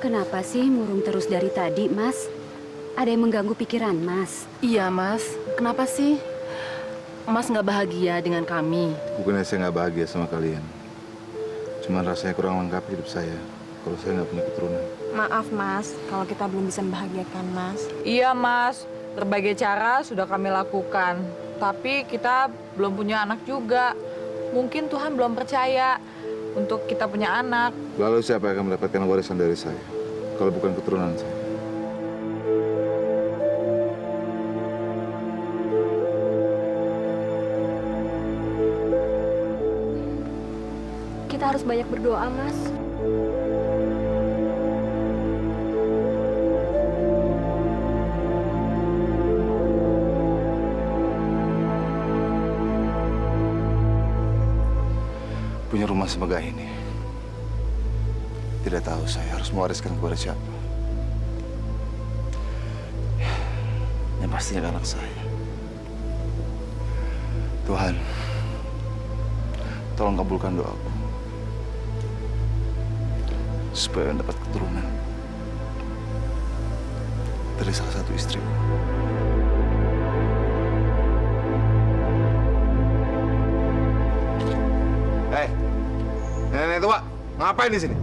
Kenapa sih murung terus dari tadi, Mas? Ada yang mengganggu pikiran, Mas? Iya, Mas. Kenapa sih Mas nggak bahagia dengan kami? Bukannya saya nggak bahagia sama kalian. Cuman rasanya kurang lengkap hidup saya kalau saya nggak punya keturunan. Maaf Mas, kalau kita belum bisa membahagiakan Mas. Iya Mas, berbagai cara sudah kami lakukan. Tapi kita belum punya anak juga. Mungkin Tuhan belum percaya untuk kita punya anak. Lalu siapa yang akan mendapatkan warisan dari saya kalau bukan keturunan saya? Kita harus banyak berdoa, Mas. Punya rumah semegah ini. Tidak tahu saya harus mewariskan kepada siapa. Yang pastinya anak saya. Tuhan, tolong kabulkan doaku. Supaya dapat keturunan dari salah satu istriku. Hei, nenek tua, ngapain di sini?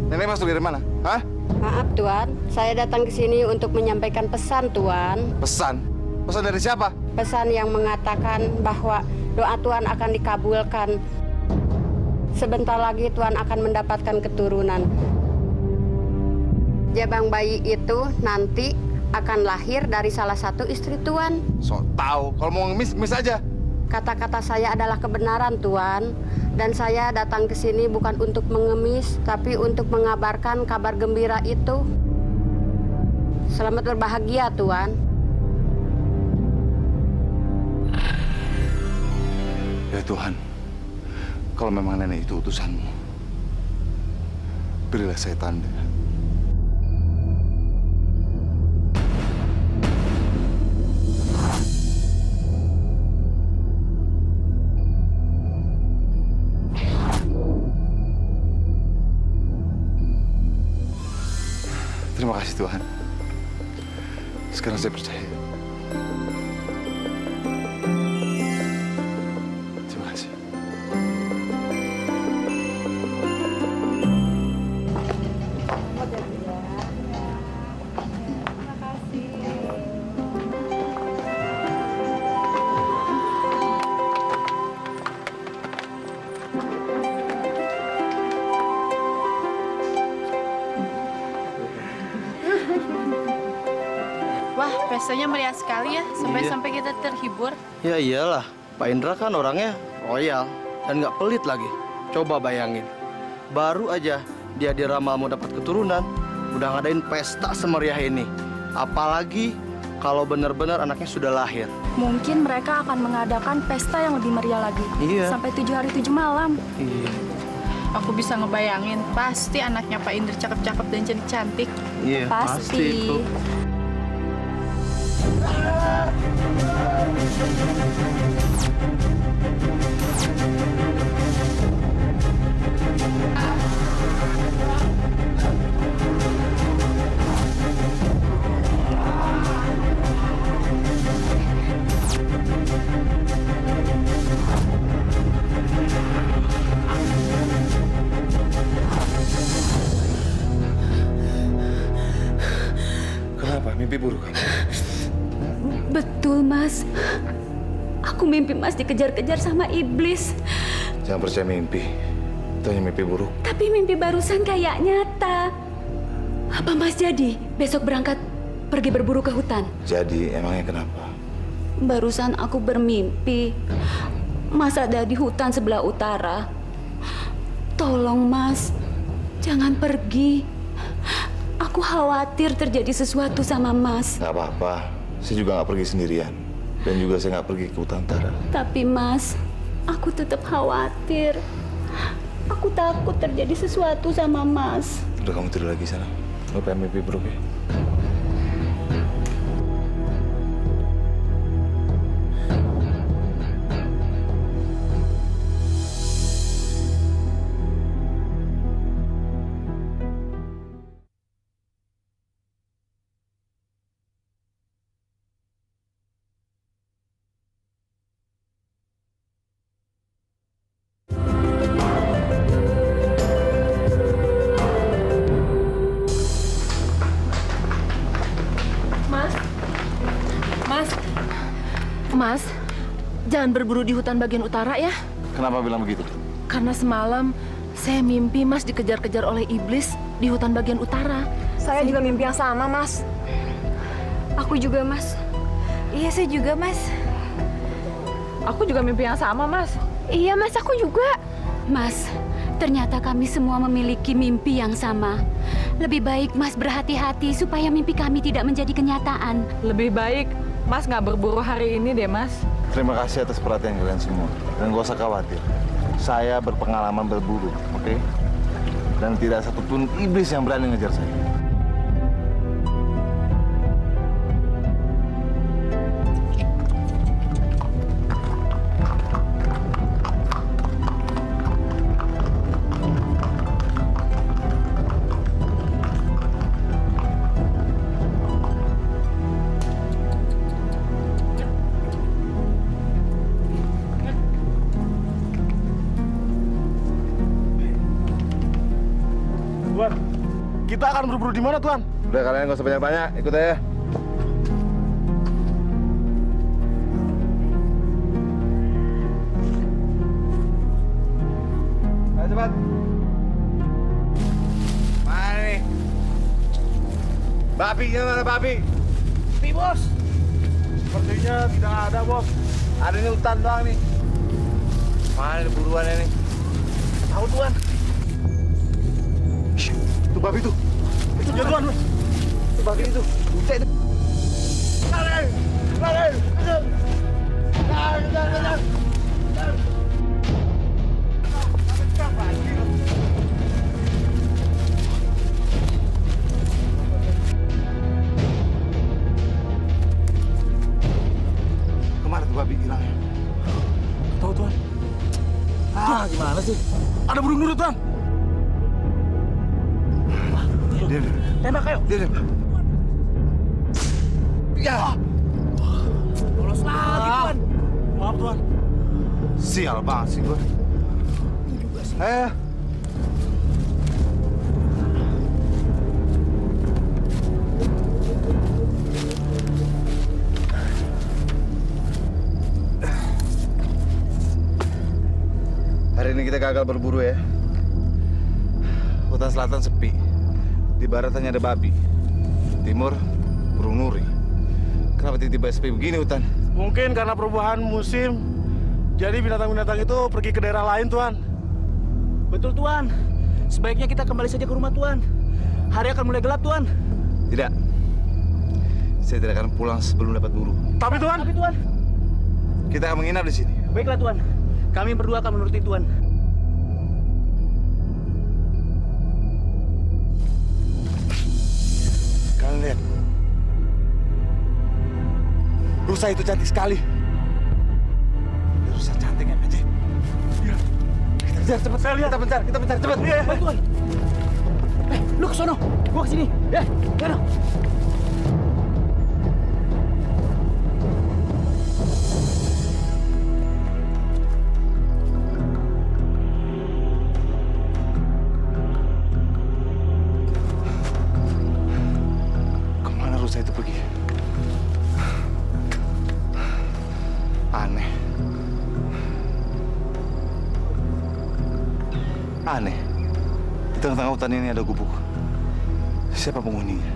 Nenek masuk dari mana? Hah? Maaf Tuan, saya datang ke sini untuk menyampaikan pesan Tuan. Pesan? Pesan dari siapa? Pesan yang mengatakan bahwa doa Tuan akan dikabulkan. Sebentar lagi Tuan akan mendapatkan keturunan. Jabang bayi itu nanti akan lahir dari salah satu istri Tuan. Sok tahu, kalau mau ngemis, ngemis aja. Kata-kata saya adalah kebenaran Tuan. Dan saya datang ke sini bukan untuk mengemis, tapi untuk mengabarkan kabar gembira itu. Selamat berbahagia Tuan. Ya Tuhan, kalau memang nenek itu utusanmu, berilah saya tanda. Terima kasih Tuhan. Sekarang saya percaya. Terima kasih. Wah, pestanya meriah sekali ya, sampai-sampai kita terhibur. Ya iyalah, Pak Indra kan orangnya royal dan nggak pelit lagi. Coba bayangin, baru aja dia diramal mau dapat keturunan, udah ngadain pesta semeriah ini. Apalagi kalau benar-benar anaknya sudah lahir. Mungkin mereka akan mengadakan pesta yang lebih meriah lagi. Iya. Sampai 7 hari 7 malam. Iya. Aku bisa ngebayangin, pasti anaknya Pak Indra cakep-cakep dan cantik-cantik. Iya, Pasti. itu. Kenapa? Mimpi buruk kamu? Betul, Mas. Aku mimpi Mas dikejar-kejar sama iblis. Jangan percaya mimpi. Itu hanya mimpi buruk. Tapi mimpi barusan kayak nyata. Apa Mas jadi besok berangkat pergi berburu ke hutan? Jadi, emangnya kenapa? Barusan aku bermimpi. Mas ada di hutan sebelah utara. Tolong Mas, jangan pergi. Aku khawatir terjadi sesuatu sama Mas. Nggak apa-apa. Saya juga nggak pergi sendirian. Dan juga saya nggak pergi ke hutan utara. Tapi Mas, aku tetap khawatir. Aku takut terjadi sesuatu sama Mas. Udah kamu tidur lagi sana. Lo pengen mimpi buruk ya? jangan berburu di hutan bagian utara ya. Kenapa bilang begitu? Karena semalam saya mimpi Mas dikejar-kejar oleh iblis di hutan bagian utara. Saya juga mimpi yang sama, Mas. Aku juga, Mas. Iya, saya juga, Mas. Aku juga mimpi yang sama, Mas. Iya, Mas, aku juga. Mas, ternyata kami semua memiliki mimpi yang sama. Lebih baik Mas berhati-hati supaya mimpi kami tidak menjadi kenyataan. Lebih baik Mas nggak berburu hari ini deh, Mas. Terima kasih atas perhatian kalian semua. Dan gak usah khawatir. Saya berpengalaman berburu, oke? Dan tidak satupun iblis yang berani ngejar saya. Tuan, kita akan berburu di mana, Tuan? Udah kalian gak usah banyak-banyak, ikut aja. Ayo cepat. Mana nih? Babinya mana babi? Nih, Bos. Sepertinya tidak ada, Bos. Ada ini hutan doang nih. Mana nih buruannya nih? Tahu, Tuan. Itu babi tuh. Itu dia, Tuan. Itu babi itu. Butek itu. Lari! Lari! Kejar! Kejar! Kejar! Kejar! Kemana tuh babi hilangnya? Tahu, Tuan. Gimana sih? Ada burung nurut, Tuan. Diam. Tembak, ayo. Diam. Ya. Lolos lagi, Tuan. Maaf, Tuan. Sial banget sih gue. Hari ini kita gagal berburu ya. Hutan selatan sepi. Di barat hanya ada babi. Timur, burung nuri. Kenapa tiba-tiba sepi begini hutan? Mungkin karena perubahan musim, jadi binatang-binatang itu pergi ke daerah lain, Tuan. Betul, Tuan. Sebaiknya kita kembali saja ke rumah, Tuan. Hari akan mulai gelap, Tuan. Tidak. Saya tidak akan pulang sebelum dapat buru. Tapi, Tuan. Tapi, Tuan. Kita akan menginap di sini. Baiklah, Tuan. Kami berdua akan menuruti Tuan. Kalian lihat. Rusa itu cantik sekali. Rusa cantik yang ajaib. Iya. Kita kejar cepat. Saya lihat. Kita bencar cepat. Iya, Baik, Tuan. Lu ke sono. Gua ke sini. Ya, ya. Kemana rusa itu pergi? Aneh. Aneh. Di tengah-tengah hutan ini ada gubuk. Siapa penghuninya?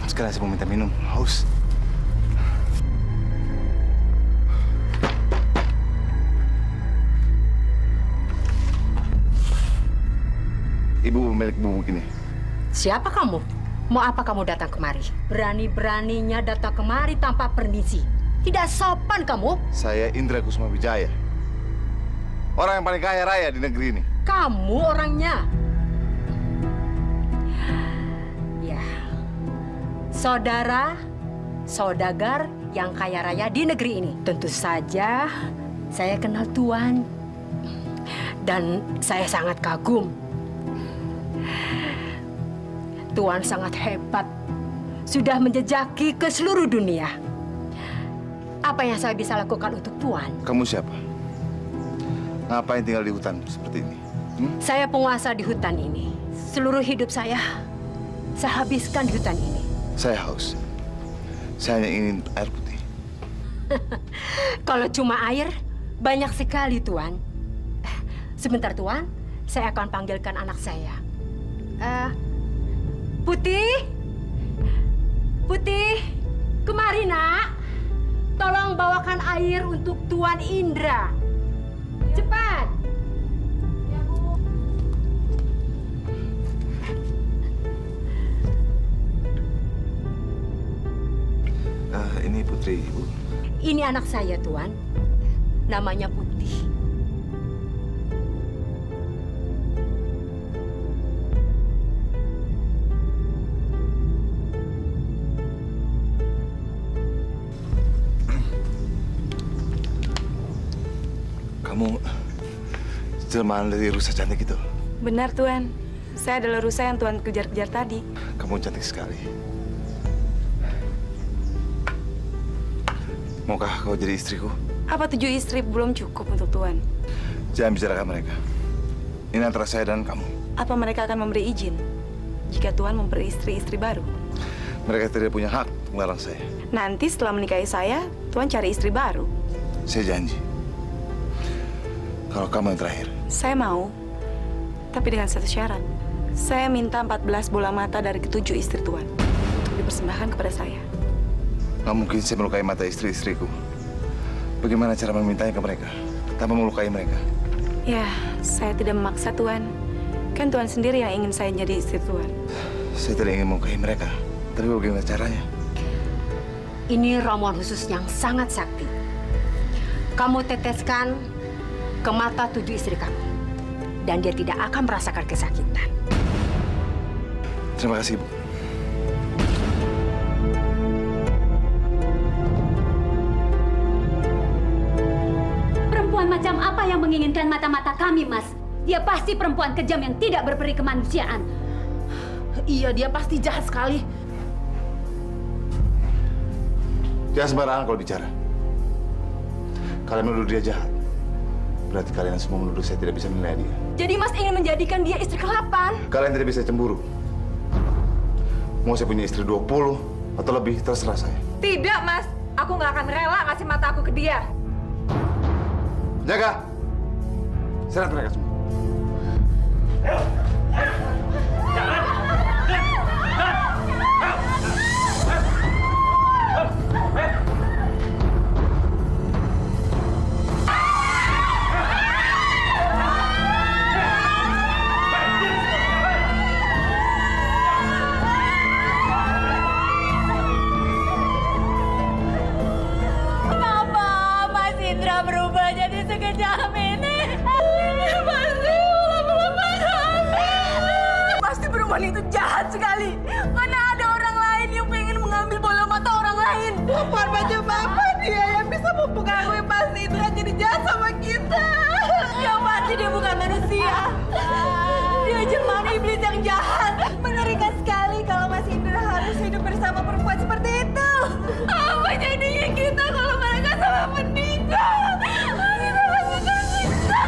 Sekarang saya mau minta minum. Haus. Ibu pemilik gubuk ini. Siapa kamu? Mau apa kamu datang kemari? Berani-beraninya datang kemari tanpa permisi. Tidak sopan kamu. Saya Indra Kusuma Wijaya. Orang yang paling kaya raya di negeri ini. Kamu orangnya. Ya. Saudara, saudagar yang kaya raya di negeri ini. Tentu saja saya kenal Tuan. Dan saya sangat kagum. Tuan sangat hebat. Sudah menjejaki ke seluruh dunia. Apa yang saya bisa lakukan untuk Tuan? Kamu siapa? Ngapain tinggal di hutan seperti ini? Saya penguasa di hutan ini. Seluruh hidup saya habiskan di hutan ini. Saya haus. Saya hanya ingin air putih. Kalau cuma air, banyak sekali, Tuan. Sebentar, Tuan. Saya akan panggilkan anak saya. Putih? Putih, kemari, Nak. Tolong bawakan air untuk Tuan Indra. Cepat. Ini Putri, Ibu. Ini anak saya, Tuan. Namanya Putih. Kamu jelmaan dari rusa cantik itu. Benar, Tuan. Saya adalah rusa yang Tuan kejar-kejar tadi. Kamu cantik sekali. Maukah kau jadi istriku? Apa 7 istri belum cukup untuk Tuan? Jangan bicarakan mereka. Ini antara saya dan kamu. Apa mereka akan memberi izin jika Tuan memberi istri-istri baru? Mereka tidak punya hak untuk melarang saya. Nanti setelah menikahi saya, Tuan cari istri baru. Saya janji. Kalau kamu yang terakhir. Saya mau, tapi dengan satu syarat. Saya minta 14 bola mata dari ke-7 istri Tuan untuk dipersembahkan kepada saya. Nggak mungkin saya melukai mata istri-istriku. Bagaimana cara memintanya ke mereka tanpa melukai mereka? Ya, saya tidak memaksa Tuan. Kan Tuan sendiri yang ingin saya jadi istri Tuan. Saya tidak ingin melukai mereka. Tapi bagaimana caranya? Ini ramuan khusus yang sangat sakti. Kamu teteskan ke mata 7 istri kamu. Dan dia tidak akan merasakan kesakitan. Terima kasih, Bu. Perempuan macam apa yang menginginkan mata-mata kami, Mas? Dia pasti perempuan kejam yang tidak berperi kemanusiaan. Iya, dia pasti jahat sekali. Jangan sembarangan kalau bicara. Kalian menuduh dia jahat. Berarti kalian semua menuduh saya tidak bisa menilai dia. Jadi Mas ingin menjadikan dia istri ke-8? Kalian tidak bisa cemburu. Mau saya punya istri 20 atau lebih, terserah saya. Tidak, Mas. Aku nggak akan rela ngasih mata aku ke dia. Jaga! Seret mereka semua. Kenapa Mas Indra berubah jadi sekejam ini? Pasti ulah Pasti perempuan itu jahat sekali. Mana ada orang lain yang pengen mengambil bola mata orang lain. Perempuan macam apa dia yang bisa mempengaruhi Mas Indra jadi jahat sama kita? Ya pasti dia bukan manusia. Dia jelmaan iblis yang jahat. Mengerikan sekali kalau Mas Indra harus hidup bersama perempuan seperti itu. Apa jadinya kita kalau mereka sama menikah? Kita masih tersiksa.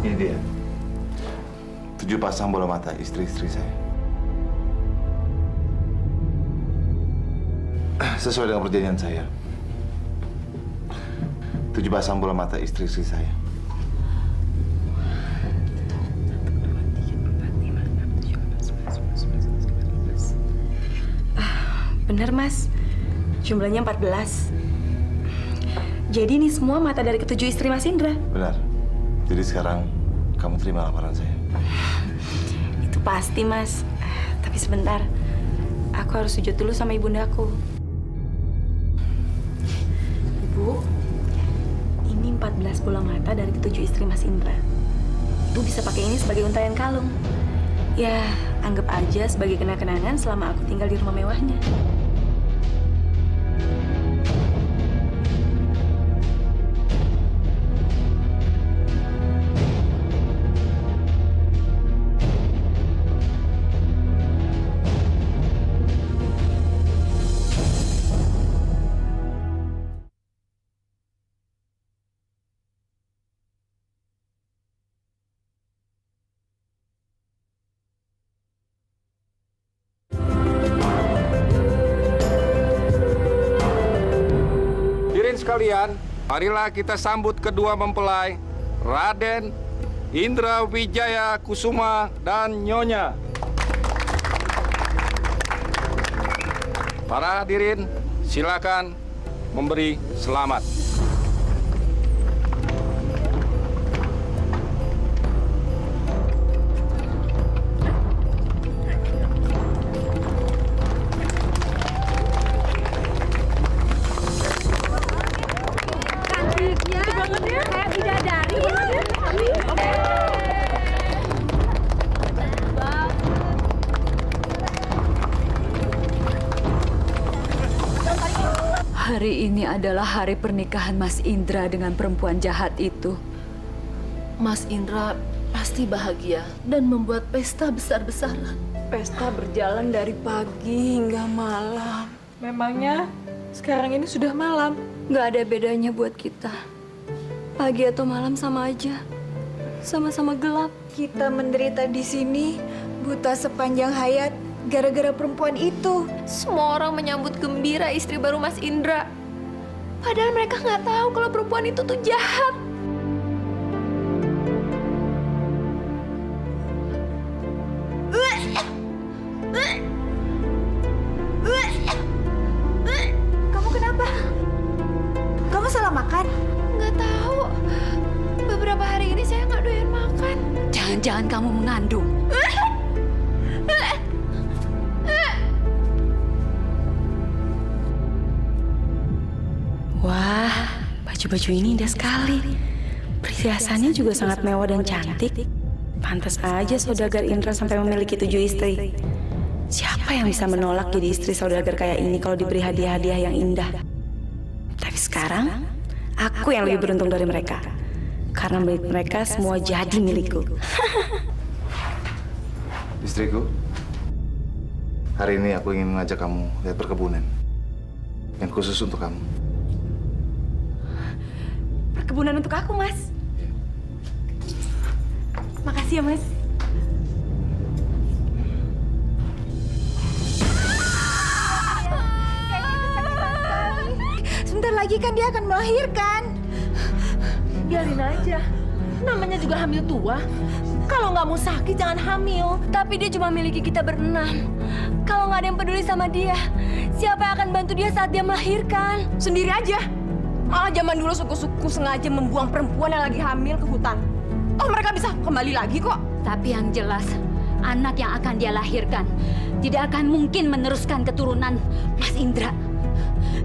Ini dia. 7 pasang bola mata istri-istri saya. Sesuai dengan perjanjian saya. 7 pasang bola mata istri-istri saya. Bener, Mas. Jumlahnya 14. Jadi ini semua mata dari ke-7 istri Mas Indra. Benar. Jadi sekarang kamu terima lamaran saya. Itu pasti, Mas. Tapi sebentar. Aku harus sujud dulu sama ibundaku. Ibu, ini 14 bola mata dari ke-7 istri Mas Indra. Ibu bisa pakai ini sebagai untayan kalung. Ya, anggap aja sebagai kenang-kenangan selama aku tinggal di rumah mewahnya. sekalian, marilah kita sambut kedua mempelai, Raden Indra Wijaya Kusuma dan Nyonya. Para hadirin, silakan memberi selamat. Hari ini adalah hari pernikahan Mas Indra dengan perempuan jahat itu. Mas Indra pasti bahagia dan membuat pesta besar-besaran. Pesta berjalan dari pagi hingga malam. Memangnya sekarang ini sudah malam? Nggak ada bedanya buat kita. Pagi atau malam sama aja. Sama-sama gelap. Kita menderita di sini, buta sepanjang hayat, gara-gara perempuan itu. Semua orang menyambut gembira istri baru Mas Indra. Padahal mereka nggak tahu kalau perempuan itu tuh jahat. Kamu kenapa? Kamu salah makan? Nggak tahu. Beberapa hari ini saya nggak doyan makan. Jangan-jangan kamu mengandung. Wah, baju-baju ini indah sekali. Perhiasannya juga sangat mewah dan cantik. Pantas aja saudagar Indra sampai memiliki 7 istri. Siapa yang bisa menolak jadi istri saudagar kayak ini kalau diberi hadiah-hadiah yang indah? Tapi sekarang, aku yang lebih beruntung dari mereka. Karena milik mereka semua jadi milikku. Istriku, hari ini aku ingin mengajak kamu lihat perkebunan. Yang khusus untuk kamu. Perkebunan untuk aku, Mas. Makasih ya, Mas. Sebentar lagi kan dia akan melahirkan. Biarin aja. Namanya juga hamil tua. Kalau nggak mau sakit, jangan hamil. Tapi dia cuma miliki kita berenam. Kalau nggak ada yang peduli sama dia, siapa yang akan bantu dia saat dia melahirkan? Sendiri aja. Malah zaman dulu suku-suku sengaja membuang perempuan yang lagi hamil ke hutan. Oh, mereka bisa kembali lagi kok. Tapi yang jelas, anak yang akan dia lahirkan tidak akan mungkin meneruskan keturunan Mas Indra.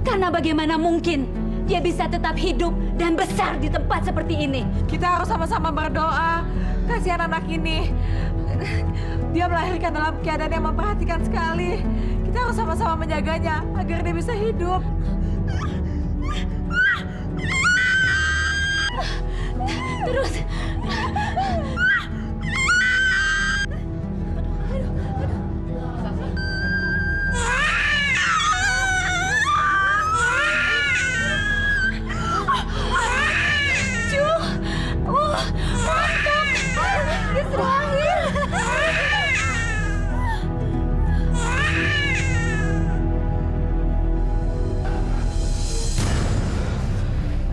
Karena bagaimana mungkin dia bisa tetap hidup dan besar di tempat seperti ini? Kita harus sama-sama berdoa. Kasihan anak ini. Dia melahirkan dalam keadaan yang memperhatikan sekali. Kita harus sama-sama menjaganya agar dia bisa hidup. Terus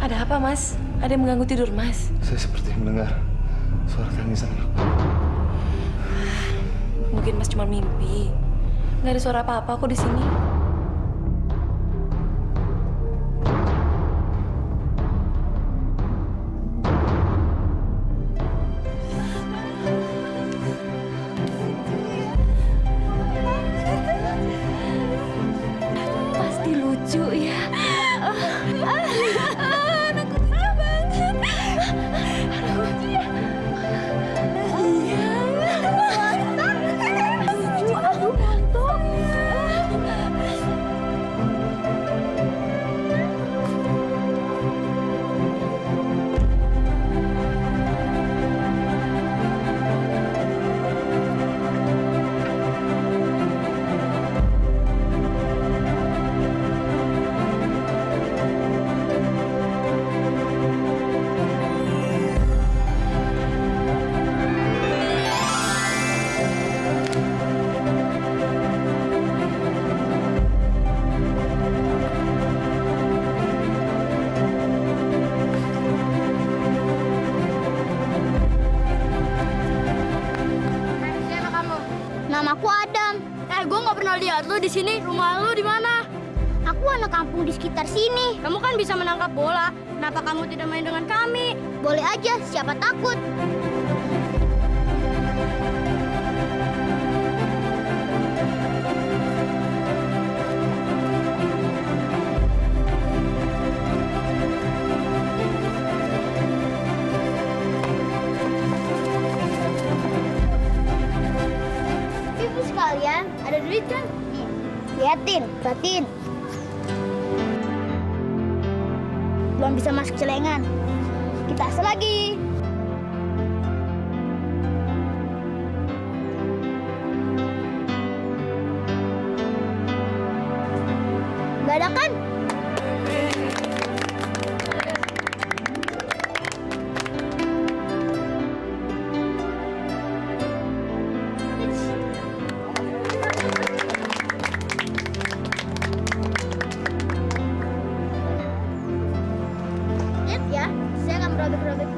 Ada apa, Mas? Ada yang mengganggu tidur, Mas? Saya seperti mendengar suara tangisan. Mungkin Mas cuma mimpi. Nggak ada suara apa-apa kok di sini. pasti lucu ya. pernah lihat lu di sini. Rumah lu di mana? Aku anak kampung di sekitar sini. Kamu kan bisa menangkap bola. Kenapa kamu tidak main dengan kami? Boleh aja, siapa takut? Ibu sekalian, ada duit kan? Liatin, perhatiin. Belum bisa masuk celengan. Kita asal lagi. Gak ada kan? Lihat ya, saya akan merobek-robek.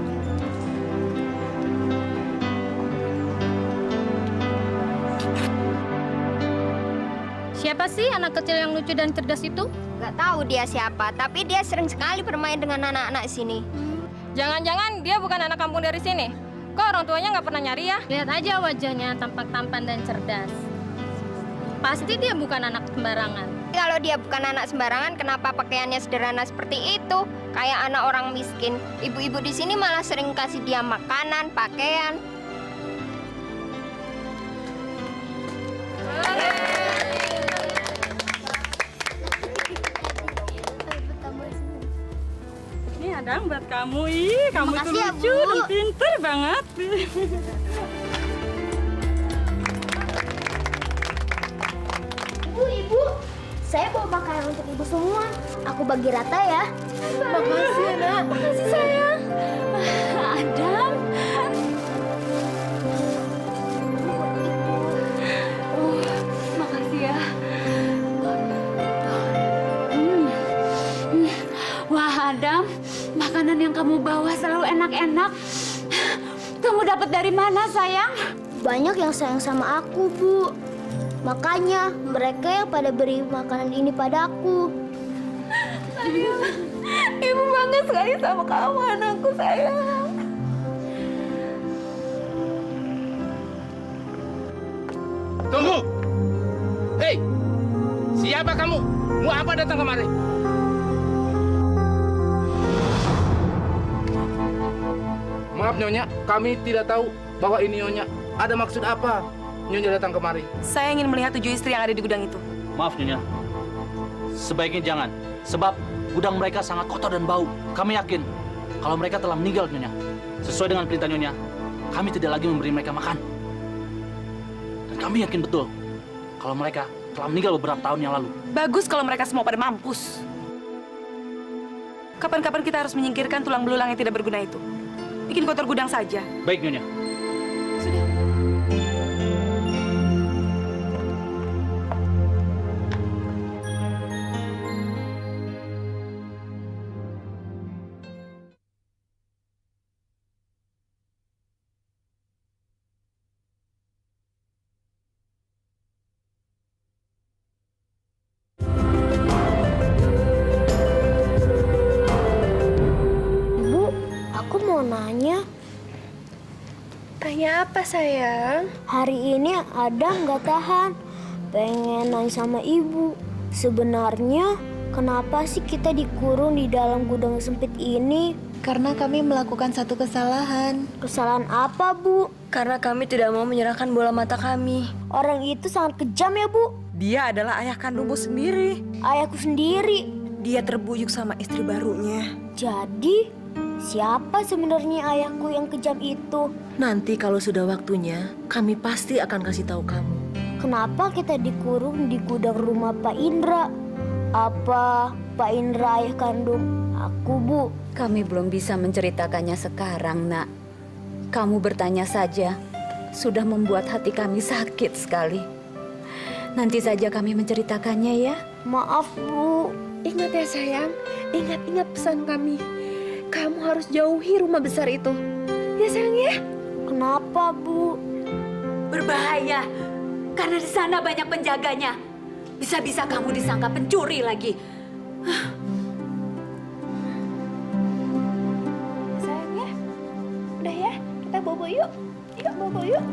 Siapa sih anak kecil yang lucu dan cerdas itu? Gak tahu dia siapa, tapi dia sering sekali bermain dengan anak-anak sini. Jangan-jangan dia bukan anak kampung dari sini. Kok orang tuanya nggak pernah nyari ya? Lihat aja wajahnya, tampak tampan dan cerdas. Pasti dia bukan anak sembarangan. Kalau dia bukan anak sembarangan, kenapa pakaiannya sederhana seperti itu? Kayak anak orang miskin. Ibu-ibu di sini malah sering kasih dia makanan, pakaian. Ini ada buat kamu. Ih, kamu tuh Makasih ya, lucu Bu. dan pinter banget. Ibu, saya bawa makanan untuk ibu semua. Aku bagi rata ya. Makasih ya, Nak. Makasih sayang. Adam. Makasih ya. Wah, Adam, makanan yang kamu bawa selalu enak-enak. Kamu dapat dari mana, sayang? Banyak yang sayang sama aku, Bu. Makanya mereka yang pada beri makanan ini padaku. Ibu bangga sekali sama kamu, anakku sayang. Tunggu! Hei! Siapa kamu? Mau apa datang kemari? Maaf Nyonya, kami tidak tahu bahwa ini Nyonya. Ada maksud apa Nyonya datang kemari? Saya ingin melihat 7 istri yang ada di gudang itu. Maaf Nyonya, sebaiknya jangan. Sebab gudang mereka sangat kotor dan bau. Kami yakin kalau mereka telah meninggal Nyonya. Sesuai dengan perintah Nyonya, kami tidak lagi memberi mereka makan. Dan kami yakin betul kalau mereka telah meninggal beberapa tahun yang lalu. Bagus kalau mereka semua pada mampus. Kapan-kapan kita harus menyingkirkan tulang belulang yang tidak berguna itu. Bikin kotor gudang saja. Baik Nyonya. Bu, aku mau nanya. Tanya apa, sayang? Hari ini Adam nggak tahan. Pengen nanya sama ibu. Sebenarnya, kenapa sih kita dikurung di dalam gudang sempit ini? Karena kami melakukan satu kesalahan. Kesalahan apa, Bu? Karena kami tidak mau menyerahkan bola mata kami. Orang itu sangat kejam ya, Bu. Dia adalah ayah kandungmu sendiri. Ayahku sendiri. Dia terbujuk sama istri barunya. Jadi, siapa sebenarnya ayahku yang kejam itu? Nanti kalau sudah waktunya, kami pasti akan kasih tahu kamu. Kenapa kita dikurung di gudang rumah Pak Indra? Apa Pak Indra ayah kandung aku, Bu? Kami belum bisa menceritakannya sekarang, Nak. Kamu bertanya saja, sudah membuat hati kami sakit sekali. Nanti saja kami menceritakannya ya. Maaf, Bu. Ingat ya sayang, ingat-ingat pesan kami. Kamu harus jauhi rumah besar itu. Ya sayang ya? Kenapa, Bu? Berbahaya, karena di sana banyak penjaganya. Bisa-bisa kamu disangka pencuri lagi. Sayang ya. Udah ya, kita bobo yuk. Yuk bobo yuk.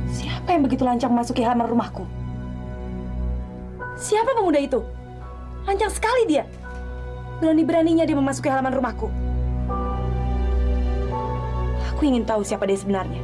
Siapa yang begitu lancang memasuki halaman rumahku? Siapa pemuda itu? Lancang sekali dia. Berani-beraninya dia memasuki halaman rumahku. Aku ingin tahu siapa dia sebenarnya.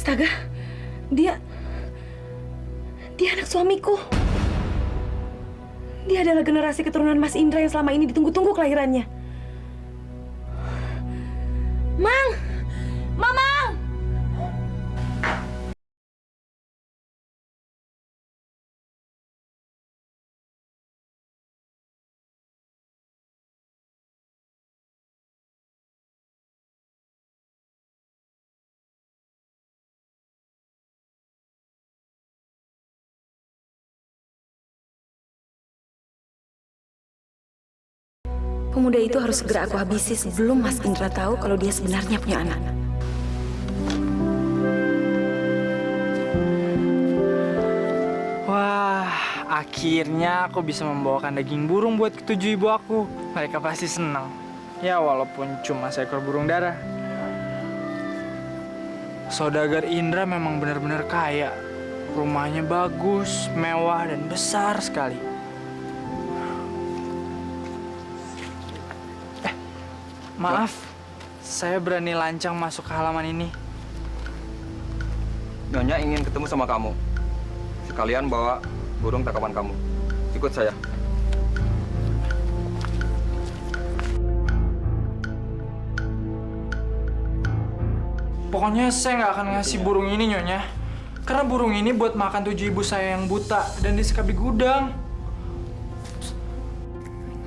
Astaga, dia anak suamiku. Dia adalah generasi keturunan Mas Indra yang selama ini ditunggu-tunggu kelahirannya. Mang! Mamang! Pemuda itu harus segera aku habisi sebelum Mas Indra tahu kalau dia sebenarnya punya anak. Wah, akhirnya aku bisa membawakan daging burung buat ketujuh ibu aku. Mereka pasti senang. Ya, walaupun cuma seekor burung dara. Saudagar Indra memang benar-benar kaya. Rumahnya bagus, mewah, dan besar sekali. Maaf, saya berani lancang masuk ke halaman ini. Nyonya ingin ketemu sama kamu. Sekalian bawa burung tangkapan kamu. Ikut saya. Pokoknya saya nggak akan ngasih burung ini, Nyonya. Karena burung ini buat makan tujuh ibu saya yang buta dan disekap di gudang.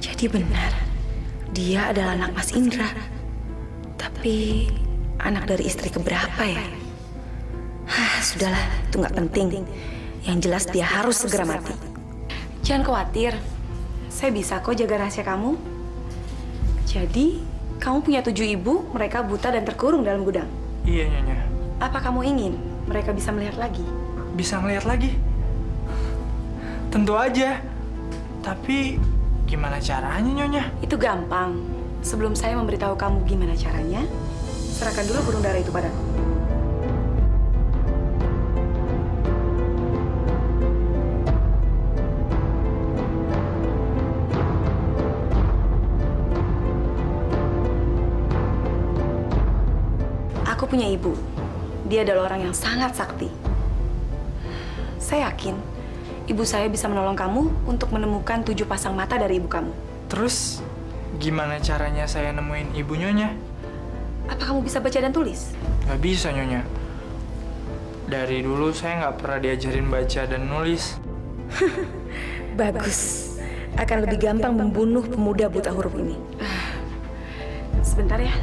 Jadi benar, dia adalah anak Mas Indra. Tapi anak dari istri keberapa ya? Sudahlah, itu nggak penting. Yang jelas dia harus segera mati. Jangan khawatir, saya bisa kok jaga rahasia kamu. Jadi, kamu punya 7 ibu, mereka buta dan terkurung dalam gudang. Iya, Nyonya. Apa kamu ingin mereka bisa melihat lagi? Bisa ngelihat lagi? Tentu aja. Tapi gimana caranya, Nyonya? Itu gampang. Sebelum saya memberitahu kamu gimana caranya, serahkan dulu burung dara itu padaku. Aku punya ibu. Dia adalah orang yang sangat sakti. Saya yakin ibu saya bisa menolong kamu untuk menemukan 7 pasang mata dari ibu kamu. Terus, gimana caranya saya nemuin ibu Nyonya? Apa kamu bisa baca dan tulis? Nggak bisa, Nyonya. Dari dulu saya nggak pernah diajarin baca dan nulis. Bagus. Akan lebih gampang membunuh pemuda buta huruf ini. Sebentar ya.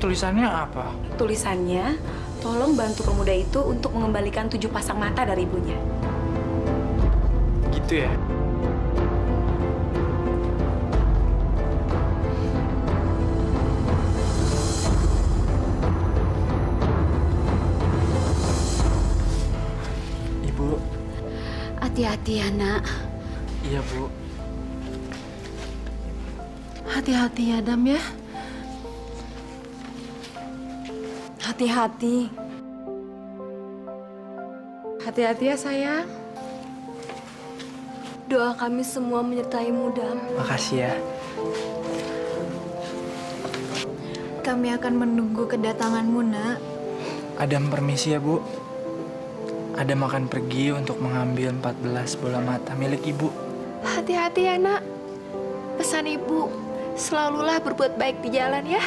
tulisannya apa? Tulisannya, tolong bantu pemuda itu untuk mengembalikan 7 pasang mata dari ibunya. Gitu ya? Ibu. Hati-hati ya, Nak. Iya, Bu. Hati-hati ya, Dam ya. Hati-hati. Hati-hati ya, sayang. Doa kami semua menyertaimu, Dam. Makasih ya. Kami akan menunggu kedatanganmu, Nak. Adam permisi ya, Bu. Adam akan pergi untuk mengambil 14 bola mata milik Ibu. Hati-hati ya, Nak. Pesan Ibu, selalulah berbuat baik di jalan ya.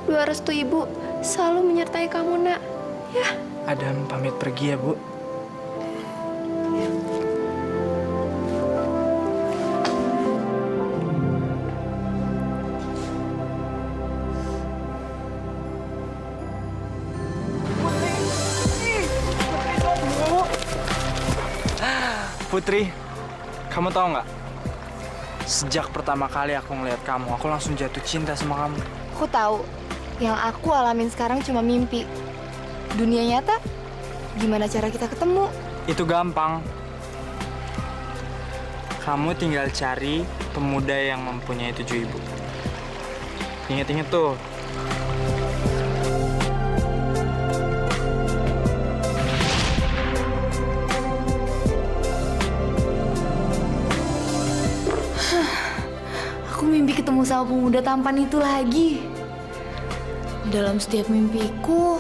Doa restu Ibu selalu menyertai kamu, Nak. Ya. Adam pamit pergi ya, Bu. Putri, kamu tahu nggak? Sejak pertama kali aku ngeliat kamu, aku langsung jatuh cinta sama kamu. Aku tahu, yang aku alamin sekarang cuma mimpi. Dunia nyata, gimana cara kita ketemu? Itu gampang. Kamu tinggal cari pemuda yang mempunyai 7 ibu. Ingat-ingat tuh. Aku mimpi ketemu sama pemuda tampan itu lagi. Dalam setiap mimpiku,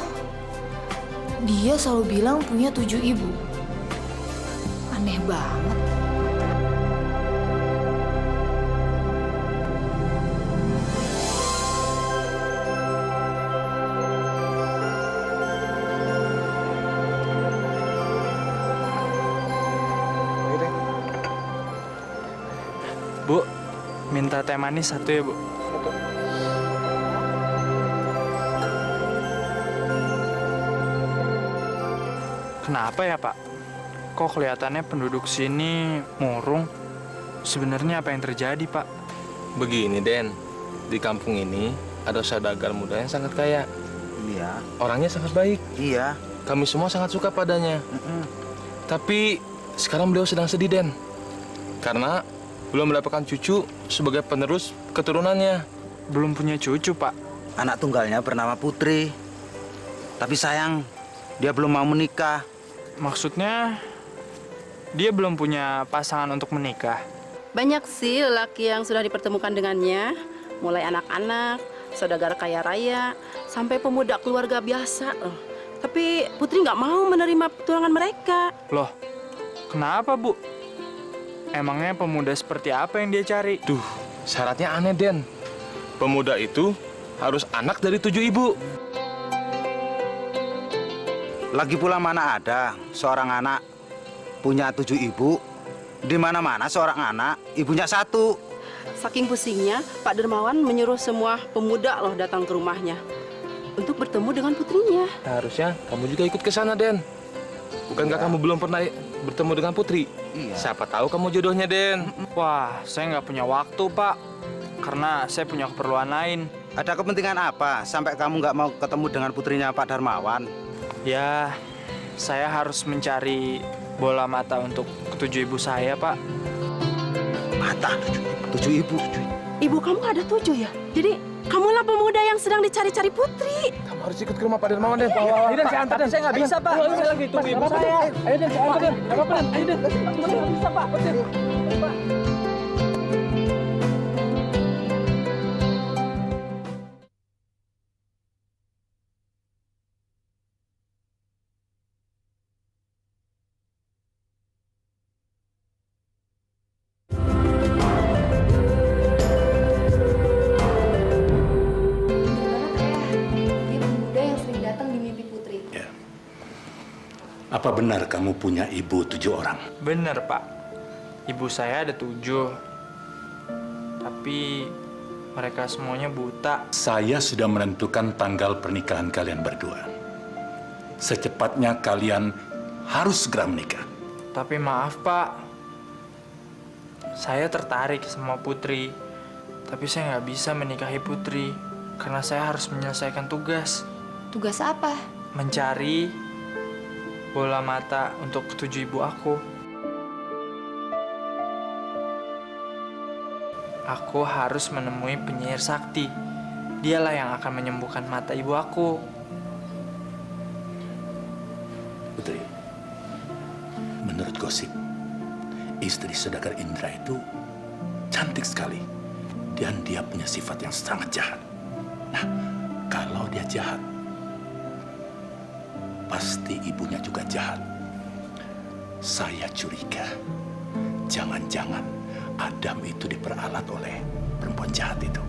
dia selalu bilang punya 7 ibu. Aneh banget. Bu, minta teh manis 1 ya, Bu. Kenapa ya, Pak? Kok kelihatannya penduduk sini murung? Sebenarnya apa yang terjadi, Pak? Begini, Den. Di kampung ini ada saudagar muda yang sangat kaya. Iya. Orangnya sangat baik. Iya. Kami semua sangat suka padanya. Tapi sekarang beliau sedang sedih, Den. Karena belum mendapatkan cucu sebagai penerus keturunannya. Belum punya cucu, Pak. Anak tunggalnya bernama Putri. Tapi sayang, dia belum mau menikah. Maksudnya, dia belum punya pasangan untuk menikah. Banyak sih lelaki yang sudah dipertemukan dengannya, mulai anak-anak, saudagar kaya raya, sampai pemuda keluarga biasa. Tapi Putri nggak mau menerima pertunangan mereka. Loh, kenapa, Bu? Emangnya pemuda seperti apa yang dia cari? Duh, syaratnya aneh, Den. Pemuda itu harus anak dari 7 ibu. Lagi pula mana ada seorang anak punya 7 ibu, di mana-mana seorang anak ibunya 1. Saking pusingnya, Pak Dermawan menyuruh semua pemuda loh datang ke rumahnya untuk bertemu dengan putrinya. Harusnya kamu juga ikut ke sana, Den. Bukankah kamu belum pernah bertemu dengan Putri? Iya. Siapa tahu kamu jodohnya, Den. Wah, saya nggak punya waktu, Pak. Karena saya punya keperluan lain. Ada kepentingan apa sampai kamu nggak mau ketemu dengan putrinya Pak Darmawan? Ya, saya harus mencari bola mata untuk ke-7 ibu saya, Pak. Mata 7 ibu. Ibu kamu ada 7 ya? Jadi kamulah pemuda yang sedang dicari-cari Putri. Kamu harus ikut ke rumah Pak Darmawan, Den. Ini Den, saya antar, Den. Saya nggak bisa, Pak. Saya lagi tunggu ibu saya. Ayo, Den, saya antar, Den. Nggak apa-apa, Den. Ayo, Den. Saya nggak bisa, Pak. Pak. Apa benar kamu punya ibu 7 orang? Bener, Pak. Ibu saya ada 7. Tapi Mereka semuanya buta. Saya sudah menentukan tanggal pernikahan kalian berdua. Secepatnya kalian harus segera menikah. Tapi maaf, Pak. Saya tertarik sama Putri. Tapi saya nggak bisa menikahi Putri. Karena saya harus menyelesaikan tugas. Tugas apa? Mencari bola mata untuk ketujuh ibu aku. Aku harus menemui penyihir sakti. Dialah yang akan menyembuhkan mata ibu aku. Putri, menurut gosip, istri Saudagar Indra itu cantik sekali. Dan dia punya sifat yang sangat jahat. Nah, kalau dia jahat, pasti ibunya juga jahat. Saya curiga, jangan-jangan Adam itu diperalat oleh perempuan jahat itu.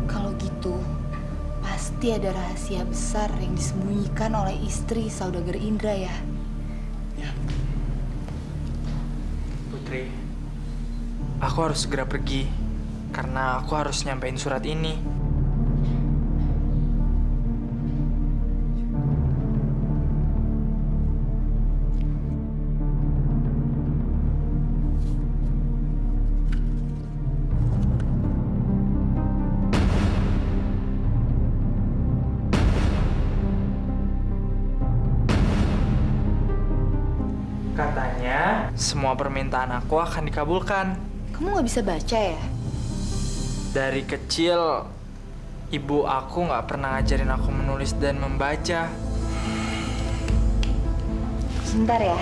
Kalau gitu, pasti ada rahasia besar yang disembunyikan oleh istri Saudagar Indra ya? Putri, aku harus segera pergi. Karena aku harus nyampein surat ini. Katanya, semua permintaan aku akan dikabulkan. Kamu nggak bisa baca ya? Dari kecil, ibu aku nggak pernah ngajarin aku menulis dan membaca. Sebentar ya.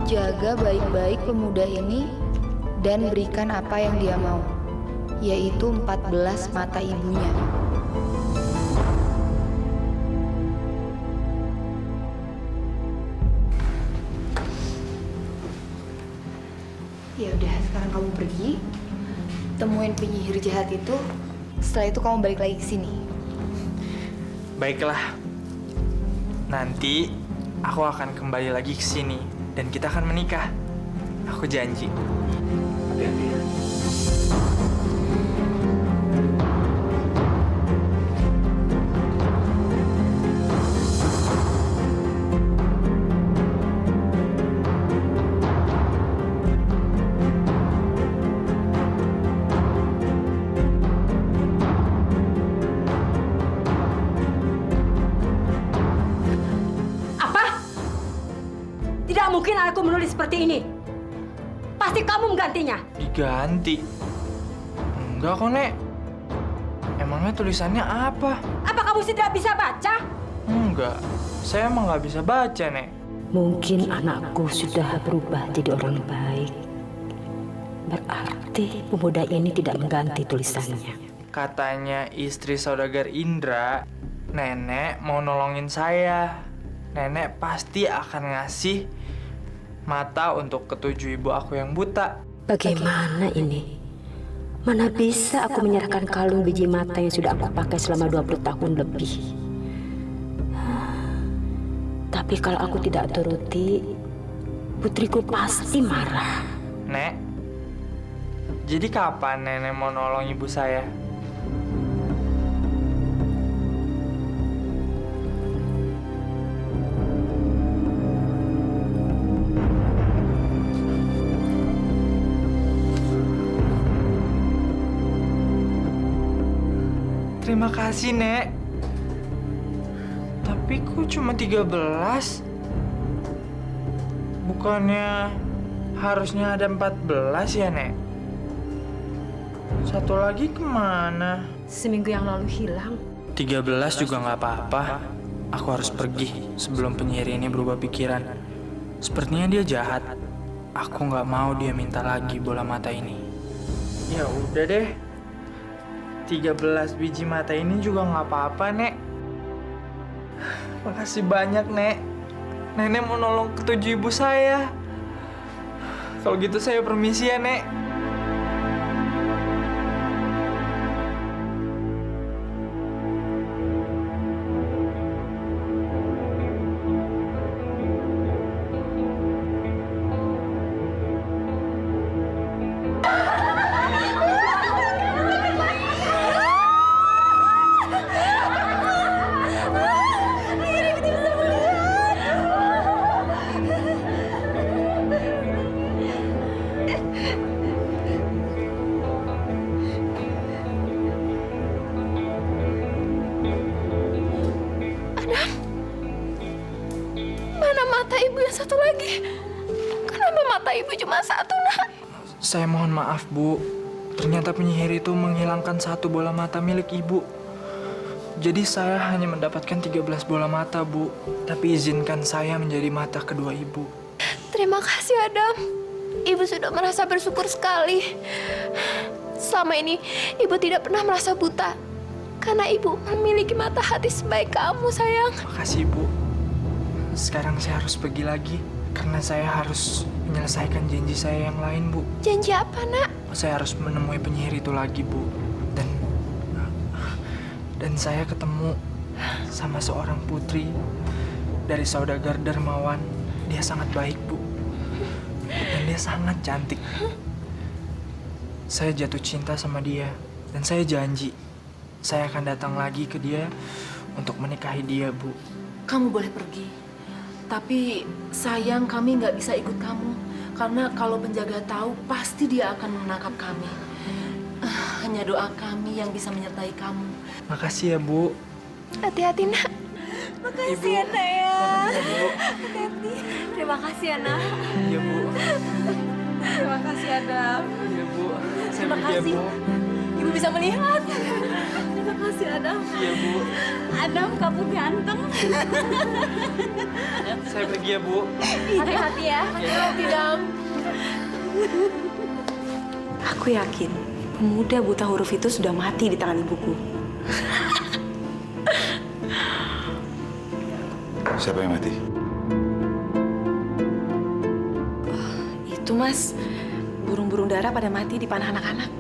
Jaga baik-baik pemuda ini dan berikan apa yang dia mau, yaitu 14 mata ibunya. Ya udah, sekarang kamu pergi, temuin penyihir jahat itu. Setelah itu kamu balik lagi ke sini. Baiklah. Nanti aku akan kembali lagi ke sini dan kita akan menikah. Aku janji. Tidak mungkin aku menulis seperti ini. Pasti kamu menggantinya. Diganti? Enggak kok, Nek. Emangnya tulisannya apa? Apa kamu tidak bisa baca? Enggak. Saya emang nggak bisa baca, Nek. Mungkin anakku sudah berubah jadi orang baik. Berarti pemuda ini tidak mengganti tulisannya. Katanya istri Saudagar Indra, Nenek mau nolongin saya. Nenek pasti akan ngasih mata untuk ketujuh ibu aku yang buta. Bagaimana ini? Mana bisa aku menyerahkan kalung biji mata yang sudah aku pakai selama 20 tahun lebih. Tapi kalau aku tidak turuti, putriku pasti marah. Nek, jadi kapan Nenek mau nolong ibu saya? Terima kasih, Nek. Tapi kok cuma 13? Bukannya harusnya ada 14 ya, Nek? Satu lagi kemana? Seminggu yang lalu hilang. 13 juga nggak apa-apa. Aku harus pergi sebelum penyihir ini berubah pikiran. Sepertinya dia jahat. Aku nggak mau dia minta lagi bola mata ini. Ya udah deh. 13 biji mata ini juga nggak apa-apa, Nek. Makasih banyak, Nek. Nenek mau nolong ketujuh ibu saya. Kalau gitu saya permisi ya, Nek. satu lagi. Kenapa mata ibu cuma satu, Nak? Saya mohon maaf, Bu. Ternyata penyihir itu menghilangkan satu bola mata milik ibu. Jadi saya hanya mendapatkan 13 bola mata, Bu. Tapi izinkan saya menjadi mata kedua ibu. Terima kasih, Adam. Ibu sudah merasa bersyukur sekali. Selama ini, ibu tidak pernah merasa buta. Karena ibu memiliki mata hati sebaik kamu, sayang. Makasih, Bu. Sekarang saya harus pergi lagi. Karena saya harus menyelesaikan janji saya yang lain, Bu. Janji apa, Nak? Saya harus menemui penyihir itu lagi, Bu. Dan saya ketemu sama seorang putri dari saudagar dermawan. Dia sangat baik, Bu. Dan dia sangat cantik. Saya jatuh cinta sama dia. Dan saya janji, saya akan datang lagi ke dia untuk menikahi dia, Bu. Kamu boleh pergi. Tapi sayang kami nggak bisa ikut kamu. Karena kalau penjaga tahu, pasti dia akan menangkap kami. Hanya doa kami yang bisa menyertai kamu. Makasih ya, Bu. Hati-hati, Nak. Makasih ya, Nak ya. Hati-hati. Terima kasih ya, Nak. Iya, Bu. Terima kasih, Adam. Iya, Bu. Terima kasih. Ibu bisa melihat. Terima kasih, Adam. Iya, Bu. Adam, kamu ganteng. Saya pergi ya, Bu. Hati-hati ya. Hati-hati, Dam. Aku yakin pemuda buta huruf itu sudah mati di tangan ibuku. Siapa yang mati? Itu, Mas. Burung-burung dara pada mati di panah anak-anak.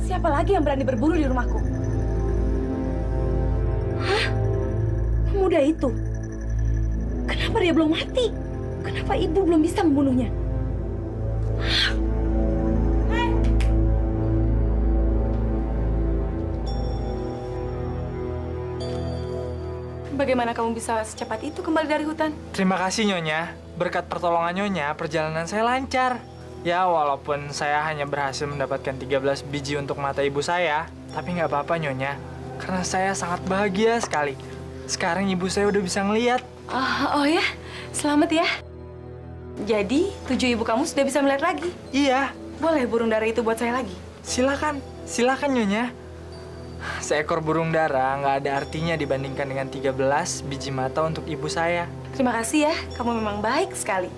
Siapa lagi yang berani berburu di rumahku? Hah? Pemuda itu? Kenapa dia belum mati? Kenapa ibu belum bisa membunuhnya? Bagaimana kamu bisa secepat itu kembali dari hutan? Terima kasih, Nyonya. Berkat pertolongan Nyonya, perjalanan saya lancar. Ya, walaupun saya hanya berhasil mendapatkan 13 biji untuk mata ibu saya, tapi nggak apa-apa, Nyonya. Karena saya sangat bahagia sekali. Sekarang ibu saya udah bisa ngeliat. Oh ya, selamat ya. Jadi, 7 ibu kamu sudah bisa melihat lagi? Iya. Boleh burung dara itu buat saya lagi? Silakan, silakan, Nyonya. Seekor burung dara nggak ada artinya dibandingkan dengan 13 biji mata untuk ibu saya. Terima kasih ya, kamu memang baik sekali.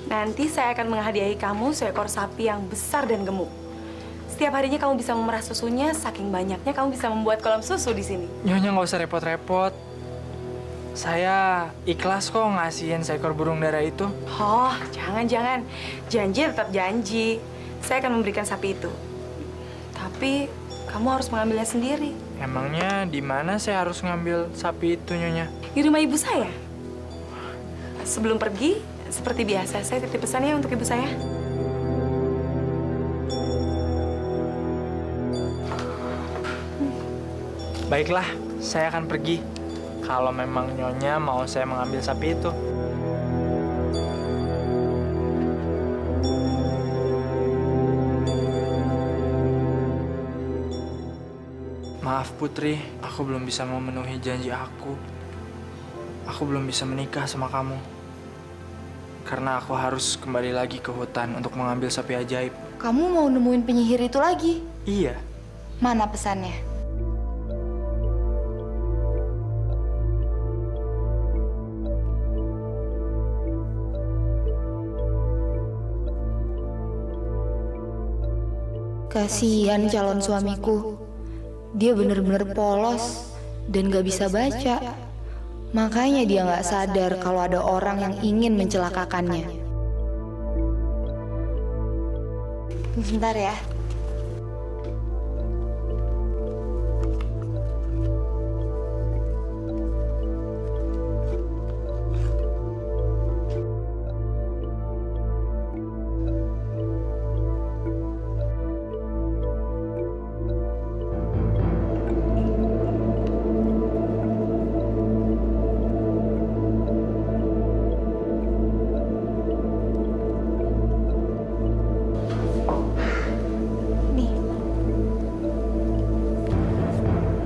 Nanti saya akan menghadiahi kamu seekor sapi yang besar dan gemuk. Setiap harinya kamu bisa memerah susunya, saking banyaknya kamu bisa membuat kolam susu di sini. Nyonya nggak usah repot-repot. Saya ikhlas kok ngasihin seekor burung dara itu. Oh, jangan-jangan. Janji tetap janji. Saya akan memberikan sapi itu. Tapi kamu harus mengambilnya sendiri. Emangnya di mana saya harus ngambil sapi itu, Nyonya? Di rumah ibu saya. Sebelum pergi, seperti biasa, saya titip pesannya untuk ibu saya. Baiklah, saya akan pergi. Kalau memang Nyonya mau saya mengambil sapi itu. Maaf Putri, aku belum bisa memenuhi janji aku. Aku belum bisa menikah sama kamu. Karena aku harus kembali lagi ke hutan untuk mengambil sapi ajaib. Kamu mau nemuin penyihir itu lagi? Iya. Mana pesannya? Kasihan calon suamiku. Dia bener-bener polos dan gak bisa baca. Makanya dia gak sadar kalau ada orang yang ingin mencelakakannya. Bentar ya.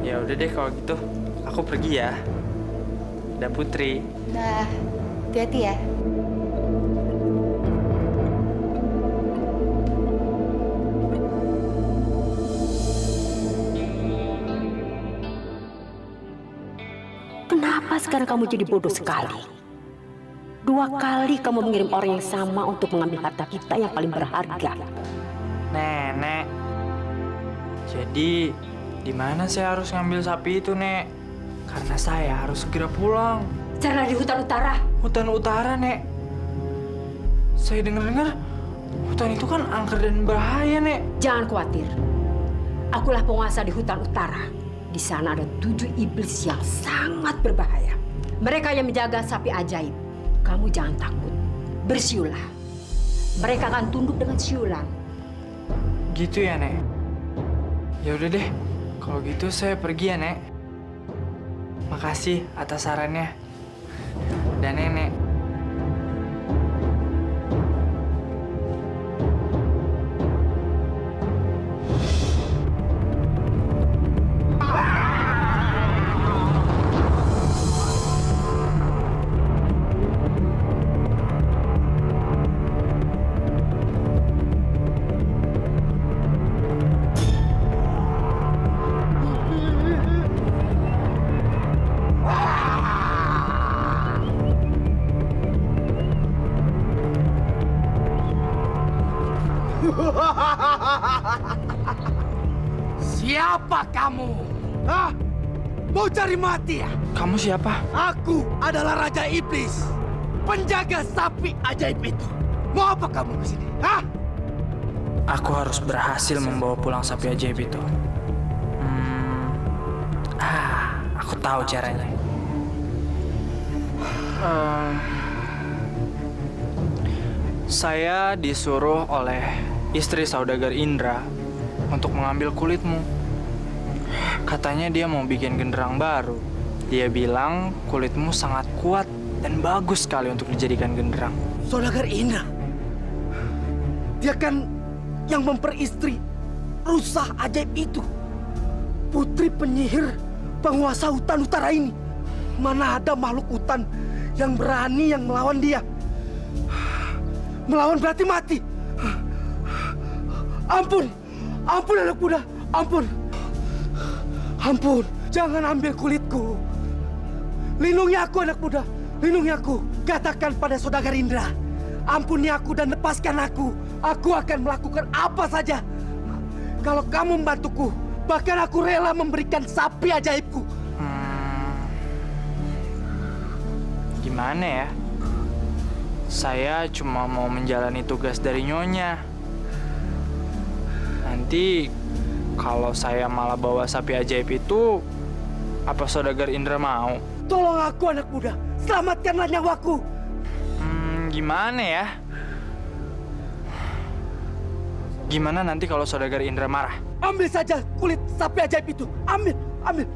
Ya udah deh kalau gitu, aku pergi ya. Ada Putri. Nah, hati-hati ya. Kenapa sekarang kamu jadi bodoh sekali? 2 kali kamu mengirim orang yang sama untuk mengambil harta kita yang paling berharga. Nenek. Jadi, di mana saya harus ngambil sapi itu, Nek? Karena saya harus segera pulang. Jangan di hutan utara. Hutan utara, Nek. Saya dengar-dengar hutan itu kan angker dan bahaya, Nek. Jangan khawatir. Akulah penguasa di hutan utara. Di sana ada 7 iblis yang sangat berbahaya. Mereka yang menjaga sapi ajaib. Kamu jangan takut. Bersiulah. Mereka akan tunduk dengan siulan. Gitu ya, Nek? Ya udah deh. Kalau gitu saya pergi ya, Nek. Makasih atas sarannya. Dan Nenek. Siapa kamu? Hah? Mau cari mati ya? Kamu siapa? Aku adalah Raja Iblis, penjaga sapi ajaib itu. Mau apa kamu ke sini? Hah? Aku harus berhasil membawa pulang sapi ajaib itu. Aku tahu caranya. Saya disuruh oleh istri saudagar Indra untuk mengambil kulitmu. Katanya dia mau bikin genderang baru. Dia bilang kulitmu sangat kuat dan bagus sekali untuk dijadikan genderang. Saudagar Indra? Dia kan yang memperistri rusa ajaib itu. Putri penyihir penguasa hutan utara ini. Mana ada makhluk hutan yang berani yang melawan dia. Melawan berarti mati. Ampun, ampun anak muda, ampun. Ampun, jangan ambil kulitku. Lindungi aku anak muda, lindungi aku. Katakan pada saudagar Indra, ampuni aku dan lepaskan aku. Aku akan melakukan apa saja. Kalau kamu membantuku, bahkan aku rela memberikan sapi ajaibku. Gimana ya? Saya cuma mau menjalani tugas dari Nyonya. Nanti kalau saya malah bawa sapi ajaib itu, apa saudagar Indra mau? Tolong aku anak muda, selamatkanlah nyawaku. Gimana ya? Gimana nanti kalau saudagar Indra marah? Ambil saja kulit sapi ajaib itu. Ambil, ambil.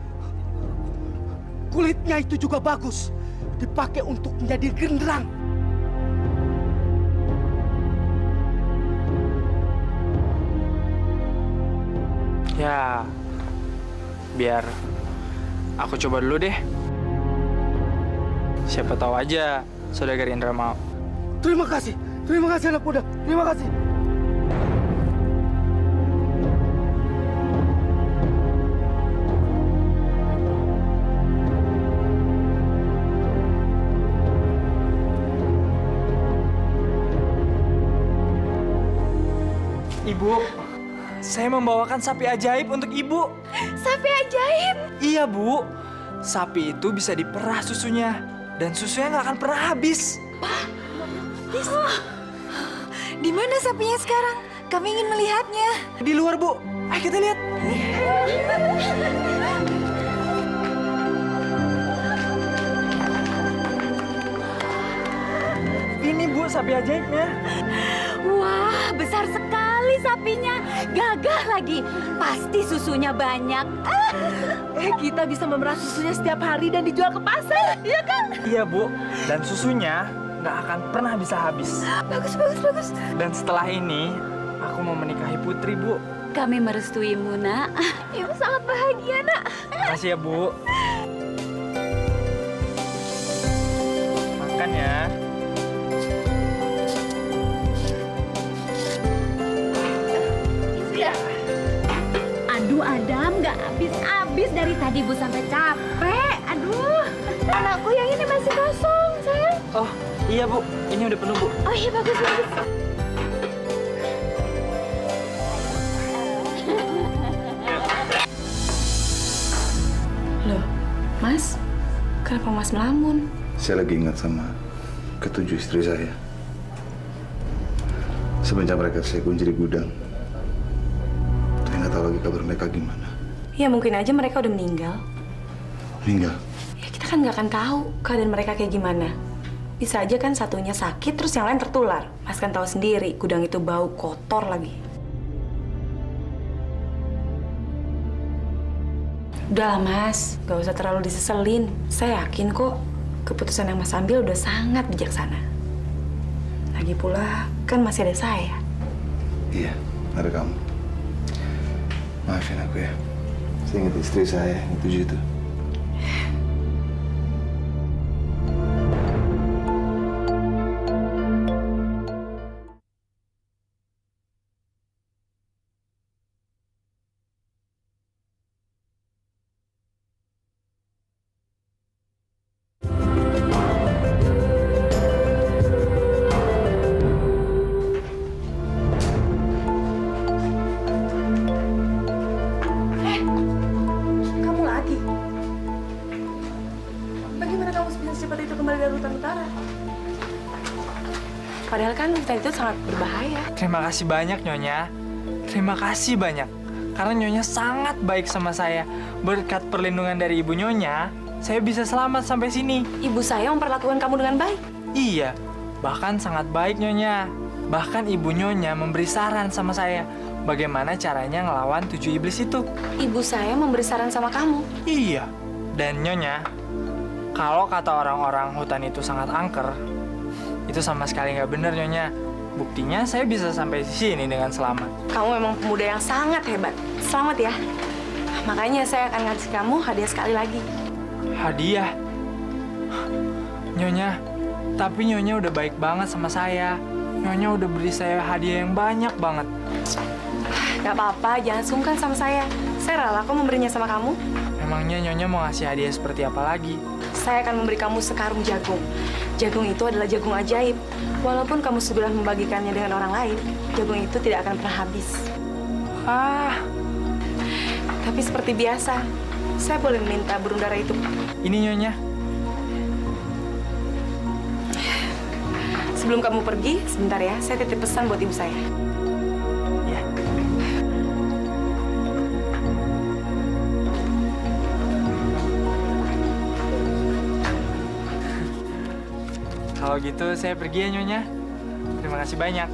Kulitnya itu juga bagus. Dipakai untuk menjadi genderang. Ya, biar aku coba dulu deh. Siapa tahu aja saudagar Indra mau. Terima kasih anak muda, terima kasih. Ibu, saya membawakan sapi ajaib untuk Ibu. Sapi ajaib? Iya, Bu. Sapi itu bisa diperah susunya. Dan susunya nggak akan pernah habis. Di mana sapinya sekarang? Kami ingin melihatnya. Di luar, Bu. Ayo kita lihat. Ini, Bu, sapi ajaibnya. Wah, besar sekali sapinya. Gagah lagi. Pasti susunya banyak. Kita bisa memerah susunya setiap hari dan dijual ke pasar, ya kan? Iya, Bu. Dan susunya nggak akan pernah bisa habis. Bagus, bagus, bagus. Dan setelah ini, aku mau menikahi Putri, Bu. Kami merestuimu, Nak. Ibu sangat bahagia, Nak. Makasih ya, Bu. Makan ya. Aduh, Adam, nggak habis-habis dari tadi Bu sampai capek. Aduh. Anakku yang ini masih kosong, sayang. Oh, iya, Bu. Ini udah penuh, Bu. Oh iya, bagus, bagus. Loh, Mas, kenapa Mas melamun? Saya lagi ingat sama ketujuh istri saya. Semenjak mereka saya kunci di gudang, saya nggak tahu lagi kabar mereka gimana. Ya mungkin aja mereka udah meninggal. Meninggal? Ya kita kan nggak akan tahu keadaan mereka kayak gimana. Bisa aja kan satunya sakit terus yang lain tertular. Mas kan tahu sendiri, gudang itu bau kotor lagi. Udahlah Mas, gak usah terlalu diseselin. Saya yakin kok keputusan yang Mas ambil udah sangat bijaksana. Lagi pula kan masih ada saya. Iya, ada kamu. Maafin aku ya. Saya ingat istri saya yang tujuh itu. Kamu lagi? Bagaimana kamu bisa secepat itu kembali dari hutan utara? Padahal kan hutan itu sangat berbahaya. Terima kasih banyak, Nyonya. Terima kasih banyak. Karena Nyonya sangat baik sama saya. Berkat perlindungan dari Ibu Nyonya, saya bisa selamat sampai sini. Ibu saya memperlakukan kamu dengan baik. Iya, bahkan sangat baik, Nyonya. Bahkan Ibu Nyonya memberi saran sama saya. Bagaimana caranya ngelawan 7 iblis itu. Ibu saya memberi saran sama kamu. Iya. Dan Nyonya, kalau kata orang-orang hutan itu sangat angker, itu sama sekali nggak benar, Nyonya. Buktinya saya bisa sampai sini dengan selamat. Kamu memang pemuda yang sangat hebat. Selamat ya. Makanya saya akan ngasih kamu hadiah sekali lagi. Hadiah? Nyonya, tapi Nyonya udah baik banget sama saya. Nyonya udah beri saya hadiah yang banyak banget. Gak apa-apa, jangan sungkan sama saya. Saya rela kok memberinya sama kamu. Emangnya Nyonya mau ngasih hadiah seperti apa lagi? Saya akan memberi kamu sekarung jagung. Jagung itu adalah jagung ajaib. Walaupun kamu sudah membagikannya dengan orang lain, jagung itu tidak akan pernah habis. Tapi seperti biasa, saya boleh meminta burung dara itu. Ini Nyonya. Sebelum kamu pergi, sebentar ya, saya titip pesan buat ibu saya. Kalau gitu saya pergi ya, Nyonya. Terima kasih banyak.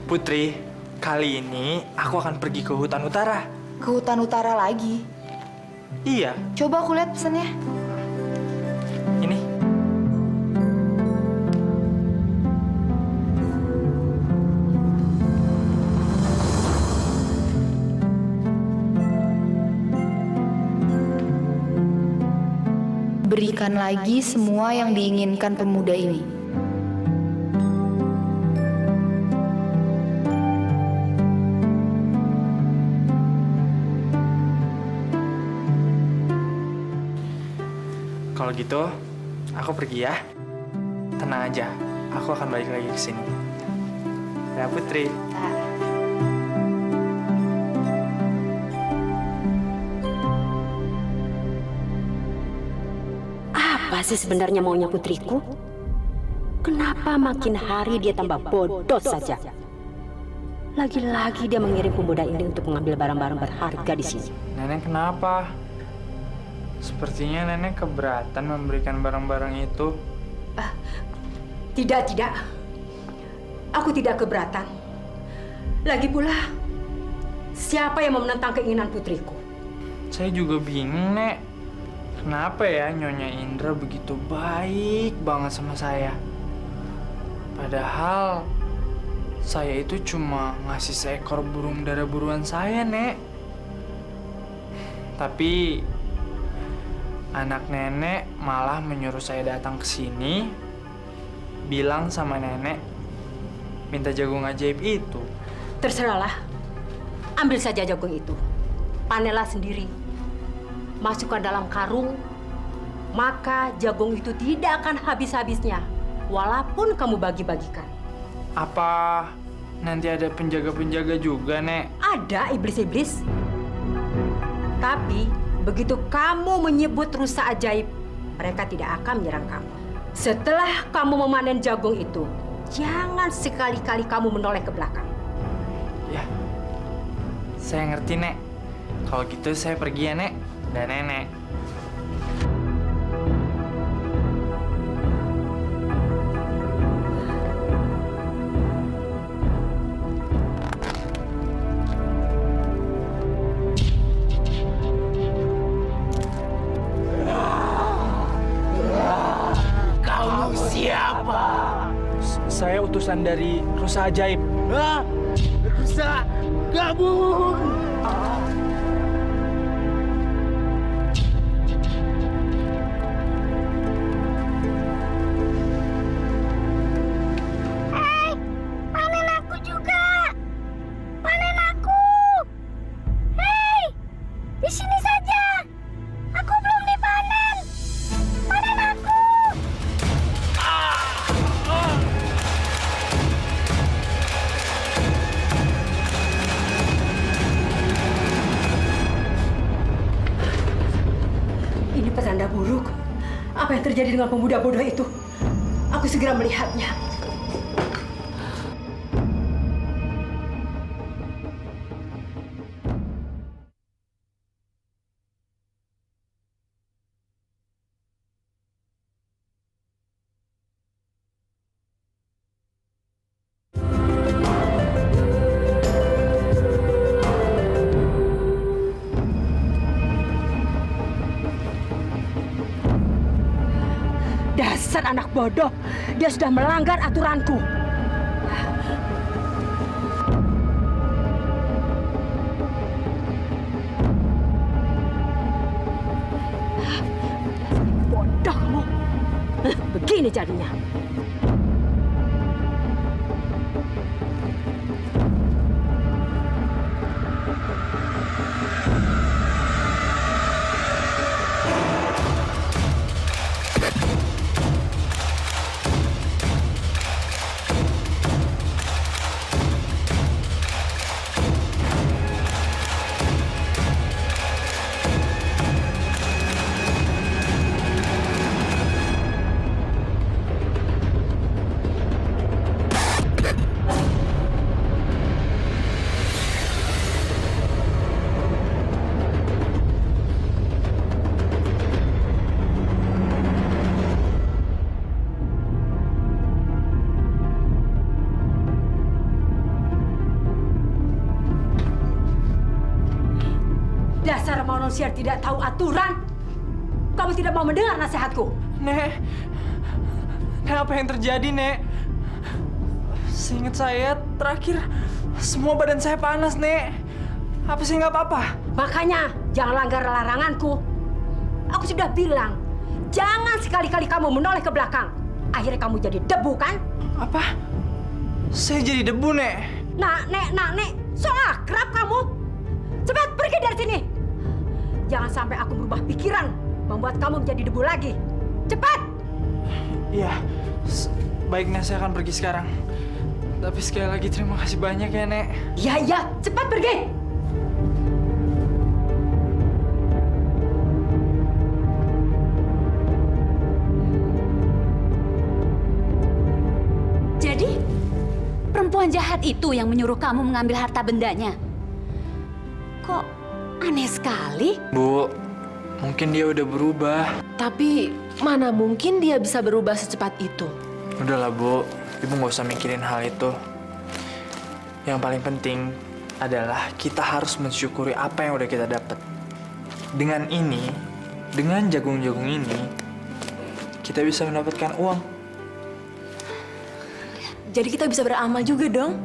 Putri, kali ini aku akan pergi ke hutan utara. Ke hutan utara lagi? Iya. Coba aku lihat pesannya. Ini. Berikan lagi semua yang diinginkan pemuda ini. Kalau gitu, aku pergi ya. Tenang aja, aku akan balik lagi ke sini. Ya, Putri. Apa sih sebenarnya maunya putriku? Kenapa makin hari dia tambah bodoh saja? Lagi-lagi dia mengirim pemuda ini untuk mengambil barang-barang berharga di sini. Nenek kenapa? Sepertinya nenek keberatan memberikan barang-barang itu. Tidak. Aku tidak keberatan. Lagi pula, siapa yang mau menentang keinginan putriku? Saya juga bingung, Nek. Kenapa ya Nyonya Indra begitu baik banget sama saya? Padahal saya itu cuma ngasih seekor burung dara buruan saya, Nek. Tapi anak nenek malah menyuruh saya datang ke sini, bilang sama nenek minta jagung ajaib itu. Terserahlah. Ambil saja jagung itu. Panenlah sendiri. Masukkan dalam karung, maka jagung itu tidak akan habis-habisnya, walaupun kamu bagi-bagikan. Apa nanti ada penjaga-penjaga juga, Nek? Ada iblis-iblis. Tapi begitu kamu menyebut rusa ajaib, mereka tidak akan menyerang kamu. Setelah kamu memanen jagung itu, jangan sekali-kali kamu menoleh ke belakang. Ya, saya ngerti, Nek. Kalau gitu saya pergi ya, Nek. Dan Nenek. Kamu siapa? Saya utusan dari rusa ajaib. Hah? Rusa gabung. Panen aku juga. Panen aku. Hei, di sini saja. Aku belum dipanen. Panen aku. Ini petanda buruk. Apa yang terjadi dengan pemuda bodoh itu? Aku segera melihatnya. Dasar anak bodoh, dia sudah melanggar aturanku. Bodoh kamu. Begini jadinya. Dasar manusia tidak tahu aturan. Kamu tidak mau mendengar nasihatku. Nek, apa yang terjadi, Nek? Seingat saya, terakhir semua badan saya panas, Nek. Apa sih nggak apa-apa? Makanya jangan langgar laranganku. Aku sudah bilang, jangan sekali-kali kamu menoleh ke belakang. Akhirnya kamu jadi debu, kan? Apa? Saya jadi debu, Nek? Nek, so akrab kamu. Cepat pergi dari sini. Jangan sampai aku berubah pikiran, membuat kamu menjadi debu lagi. Cepat! Iya, baiknya saya akan pergi sekarang. Tapi sekali lagi terima kasih banyak ya, Nek. Iya, cepat pergi! Perempuan jahat itu yang menyuruh kamu mengambil harta bendanya. Kok aneh sekali? Bu, mungkin dia udah berubah. Tapi mana mungkin dia bisa berubah secepat itu? Udahlah Bu, Ibu nggak usah mikirin hal itu. Yang paling penting adalah kita harus mensyukuri apa yang udah kita dapat. Dengan ini, dengan jagung-jagung ini, kita bisa mendapatkan uang. Jadi kita bisa beramal juga dong.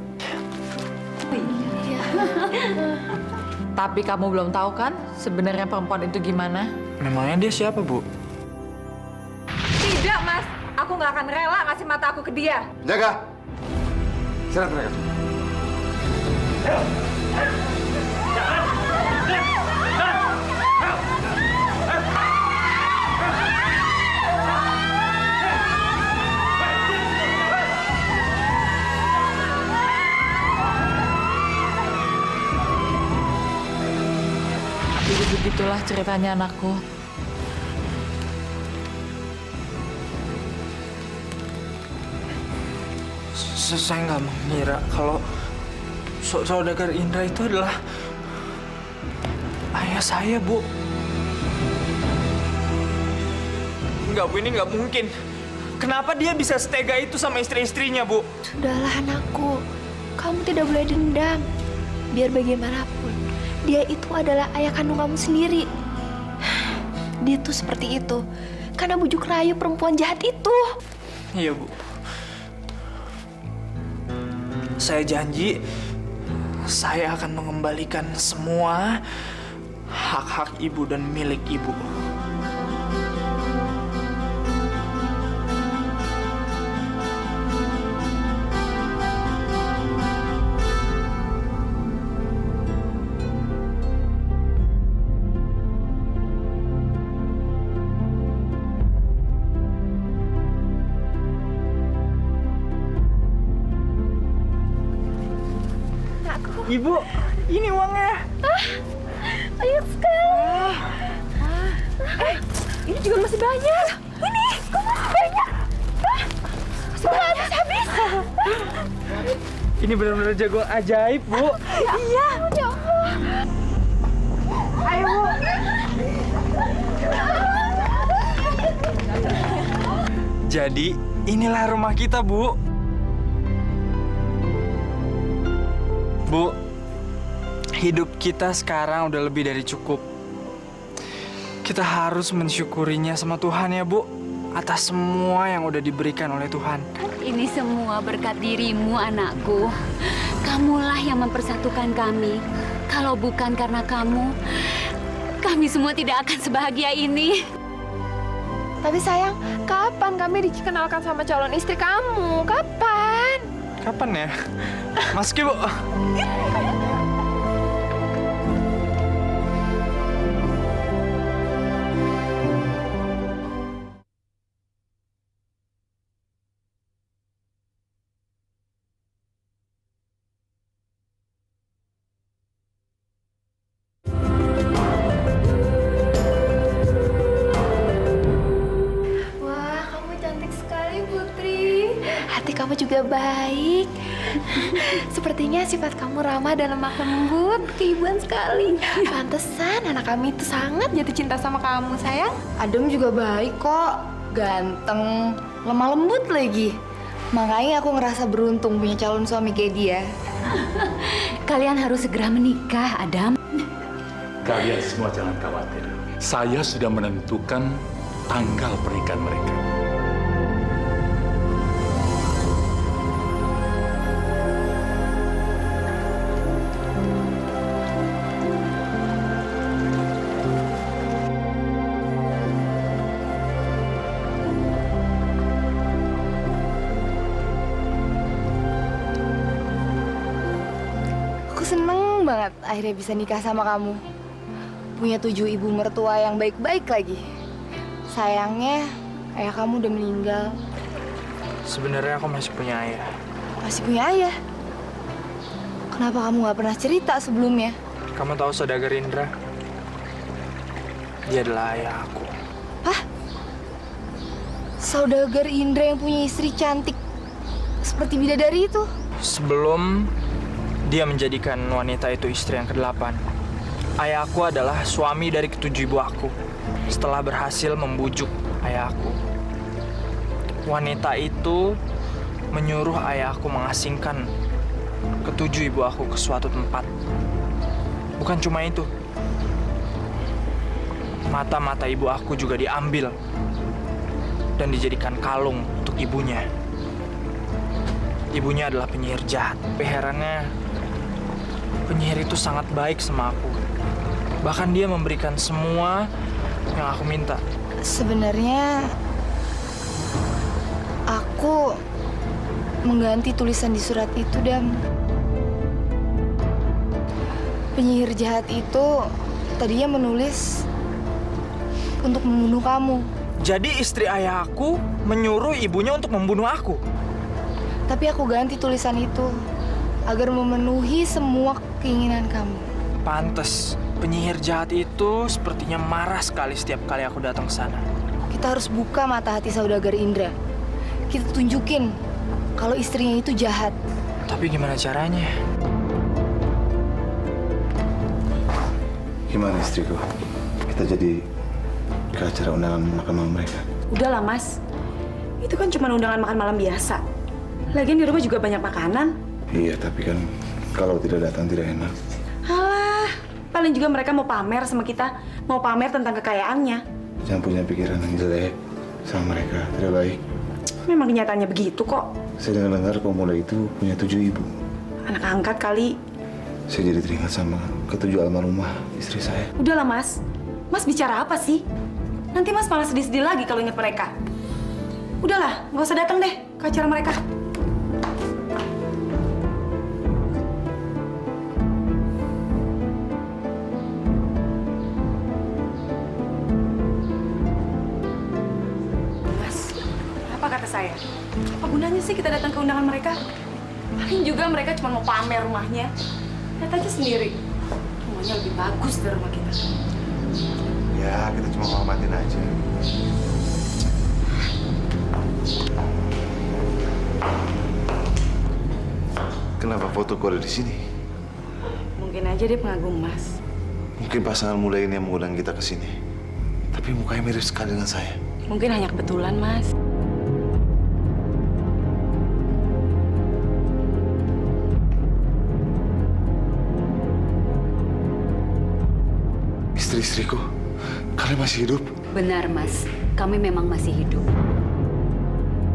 Tapi kamu belum tahu kan sebenarnya perempuan itu gimana? Memangnya dia siapa, Bu? Tidak, Mas. Aku nggak akan rela ngasih mata aku ke dia. Jaga! Serang mereka. Jadi begitulah ceritanya anakku. Saya nggak mengira kalau saudagar Indra itu adalah ayah saya, Bu. Enggak, Bu, ini nggak mungkin. Kenapa dia bisa setega itu sama istri-istrinya, Bu? Sudahlah anakku, kamu tidak boleh dendam. Biar bagaimanapun, dia itu adalah ayah kandung kamu sendiri. Dia tuh seperti itu karena bujuk rayu perempuan jahat itu. Iya, Bu. Saya janji, saya akan mengembalikan semua hak-hak ibu dan milik ibu. Ibu, ini uangnya. Banyak sekali. Ini juga masih banyak. Ini kok masih banyak? Masih habis. Ini benar-benar jagung ajaib, Bu. Iya. Ya Allah. Ayo, Bu. Jadi, inilah rumah kita, Bu. Bu, hidup kita sekarang udah lebih dari cukup. Kita harus mensyukurinya sama Tuhan ya, Bu, atas semua yang udah diberikan oleh Tuhan. Ini semua berkat dirimu, anakku. Kamulah yang mempersatukan kami. Kalau bukan karena kamu, kami semua tidak akan sebahagia ini. Tapi sayang, kapan kami dikenalkan sama calon istri kamu? Kapan? Kapan ya? Masukin, Bu. Wah, kamu cantik sekali, Putri. Hati kamu juga baik. Sepertinya sifat kamu ramah dan lemah lembut, keibuan sekali. Pantesan anak kami itu sangat jatuh cinta sama kamu, sayang. Adem juga baik kok, ganteng, lemah lembut lagi. Makanya aku ngerasa beruntung punya calon suami kayak dia. Kalian harus segera menikah, Adam. Kalian semua jangan khawatir. Saya sudah menentukan tanggal pernikahan mereka. Aku seneng banget akhirnya bisa nikah sama kamu. Punya 7 ibu mertua yang baik-baik lagi. Sayangnya, ayah kamu udah meninggal. Sebenarnya aku masih punya ayah. Masih punya ayah? Kenapa kamu gak pernah cerita sebelumnya? Kamu tahu saudagar Indra? Dia adalah ayah aku. Hah? Saudagar Indra yang punya istri cantik seperti bidadari itu? Sebelum dia menjadikan wanita itu istri yang ke-8, ayahku adalah suami dari ke-7 ibu aku. Setelah berhasil membujuk ayahku, wanita itu menyuruh ayahku mengasingkan ke-7 ibu aku ke suatu tempat. Bukan cuma itu, mata-mata ibu aku juga diambil dan dijadikan kalung untuk ibunya. Ibunya adalah penyihir jahat. Herannya, penyihir itu sangat baik sama aku. Bahkan dia memberikan semua yang aku minta. Sebenarnya aku mengganti tulisan di surat itu, Dam. Penyihir jahat itu tadinya menulis untuk membunuh kamu. Jadi istri ayah aku menyuruh ibunya untuk membunuh aku. Tapi aku ganti tulisan itu agar memenuhi semua keinginan kamu. Pantes, penyihir jahat itu sepertinya marah sekali setiap kali aku datang ke sana. Kita harus buka mata hati saudagar Indra. Kita tunjukin kalau istrinya itu jahat. Tapi gimana caranya? Gimana istriku? Kita jadi ke acara undangan makan malam mereka. Udahlah, Mas. Itu kan cuma undangan makan malam biasa. Lagian di rumah juga banyak makanan. Iya, tapi kan kalau tidak datang tidak enak. Alah, paling juga mereka mau pamer sama kita. Mau pamer tentang kekayaannya. Jangan punya pikiran yang jelek sama mereka, tidak baik. Memang kenyataannya begitu kok. Saya dengar pemuda itu punya 7 ibu. Anak angkat kali. Saya jadi teringat sama ke-7 almarhumah istri saya. Udahlah, Mas. Mas bicara apa sih? Nanti Mas malah sedih-sedih lagi kalau ingat mereka. Udahlah, nggak usah datang deh ke acara mereka. Mas, apa kata saya? Apa gunanya sih kita datang ke undangan mereka? Paling juga mereka cuma mau pamer rumahnya. Lihat aja sendiri. Rumahnya lebih bagus dari rumah kita. Ya, kita cuma menghormatin aja. Kenapa fotoku ada di sini? Mungkin aja dia pengagum Mas. Mungkin pasangan muda ini yang mengundang kita ke sini. Tapi mukanya mirip sekali dengan saya. Mungkin hanya kebetulan, Mas. Istri-istriku, kalian masih hidup? Benar, Mas. Kami memang masih hidup.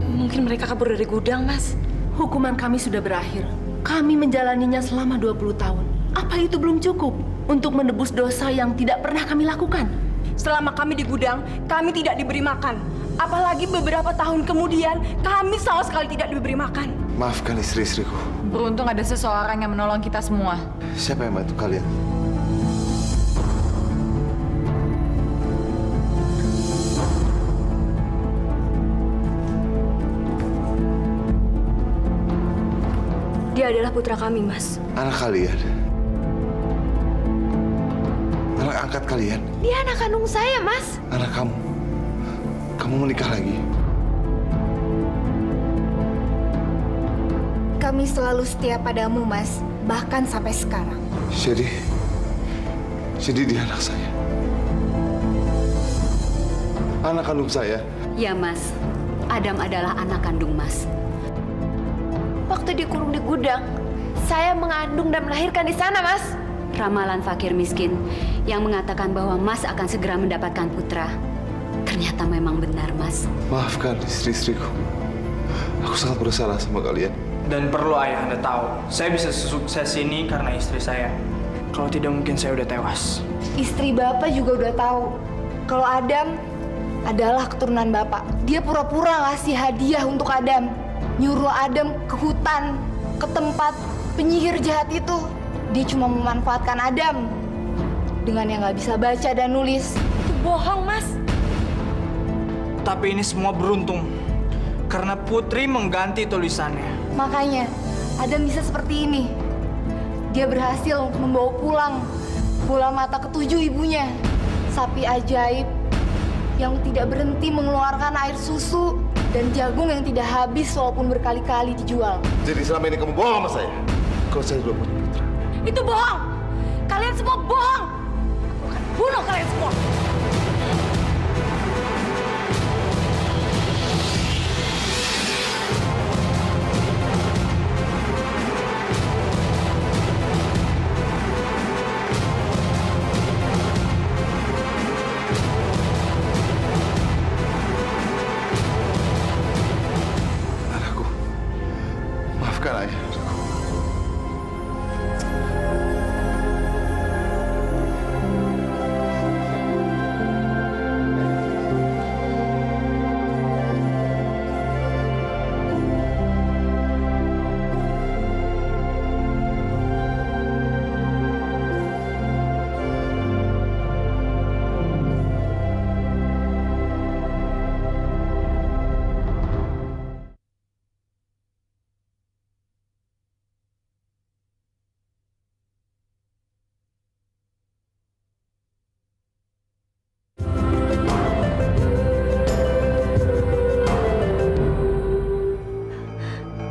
Mungkin mereka kabur dari gudang, Mas. Hukuman kami sudah berakhir. Kami menjalaninya selama 20 tahun. Apa itu belum cukup untuk menebus dosa yang tidak pernah kami lakukan? Selama kami di gudang, kami tidak diberi makan. Apalagi beberapa tahun kemudian, kami sama sekali tidak diberi makan. Maafkan istri-istriku. Beruntung ada seseorang yang menolong kita semua. Siapa yang bantu kalian? Dia adalah putra kami, Mas. Anak kalian? Anak angkat kalian? Dia anak kandung saya, Mas. Anak kamu? Kamu menikah lagi? Kami selalu setia padamu, Mas. Bahkan sampai sekarang. Jadi dia anak saya? Anak kandung saya? Ya, Mas. Adam adalah anak kandung Mas. Waktu dikurung di gudang, saya mengandung dan melahirkan di sana, Mas. Ramalan fakir miskin yang mengatakan bahwa Mas akan segera mendapatkan putra. Ternyata memang benar, Mas. Maafkan istri-istriku. Aku sangat bersalah sama kalian. Dan perlu ayah Anda tahu, saya bisa sesukses ini karena istri saya. Kalau tidak mungkin saya udah tewas. Istri Bapak juga udah tahu kalau Adam adalah keturunan Bapak. Dia pura-pura ngasih hadiah untuk Adam. Nyuruh Adam ke hutan, ke tempat penyihir jahat itu. Dia cuma memanfaatkan Adam dengan yang nggak bisa baca dan nulis. Itu bohong, Mas. Tapi ini semua beruntung karena Putri mengganti tulisannya. Makanya Adam bisa seperti ini. Dia berhasil membawa pulang bola mata ke-7 ibunya. Sapi ajaib yang tidak berhenti mengeluarkan air susu dan jagung yang tidak habis walaupun berkali-kali dijual. Jadi selama ini kamu bohong sama saya? Kalau saya belum punya putra. Itu bohong. Kalian semua bohong. Aku akan bunuh kalian semua. Anakku, maafkan ayah.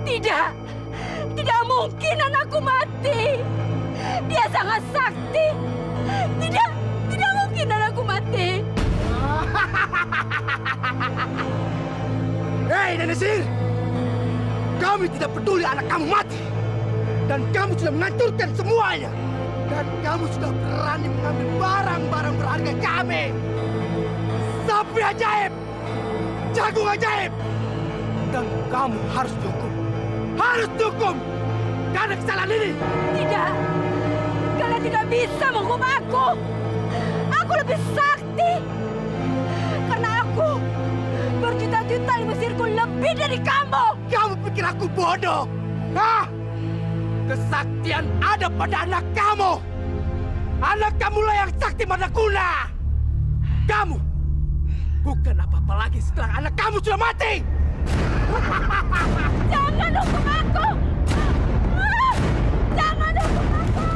Tidak. Tidak mungkin anakku mati. Dia sangat sakti. Tidak mungkin anakku mati. Hei, Nenek Sihir! Kami tidak peduli anak kamu mati. Dan kamu sudah menghancurkan semuanya. Dan kamu sudah berani mengambil barang-barang berharga kami. Sapi ajaib! Jagung ajaib! Dan kamu harus dihukum. Harus dihukum! Karena kesalahan ini. Tidak. Kalian tidak bisa menghukum aku. Aku lebih sakti. Karena aku berjuta-juta di Mesirku lebih dari kamu. Kamu pikir aku bodoh? Hah? Kesaktian ada pada anak kamu. Anak kamulah yang sakti manakuna. Kamu bukan apa-apa lagi setelah anak kamu sudah mati. Jangan hukum aku. Jangan hukum aku.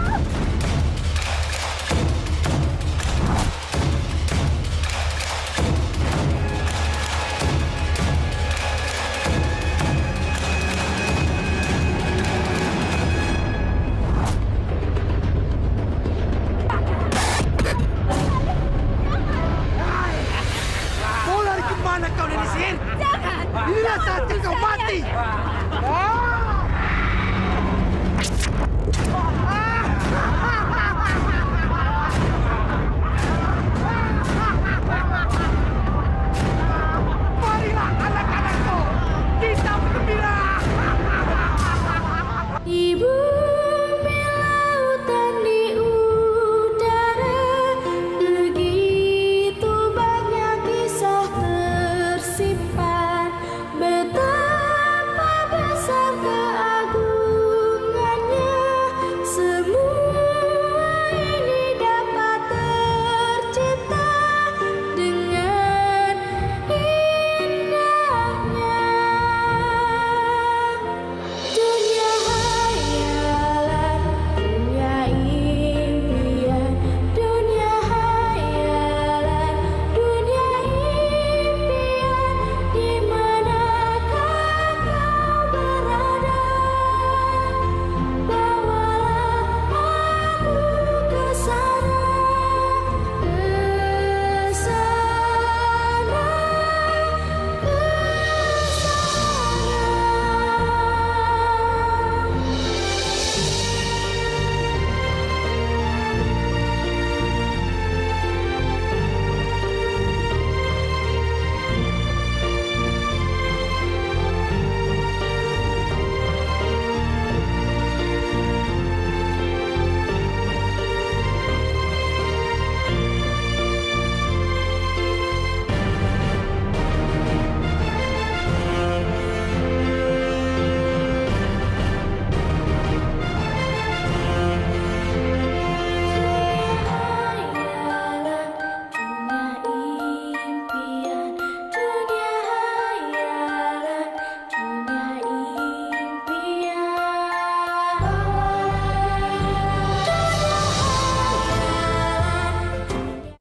Mau lari kemana kau, Nenek Sihir? Jangan. Inilah saatnya kau mati. Ah!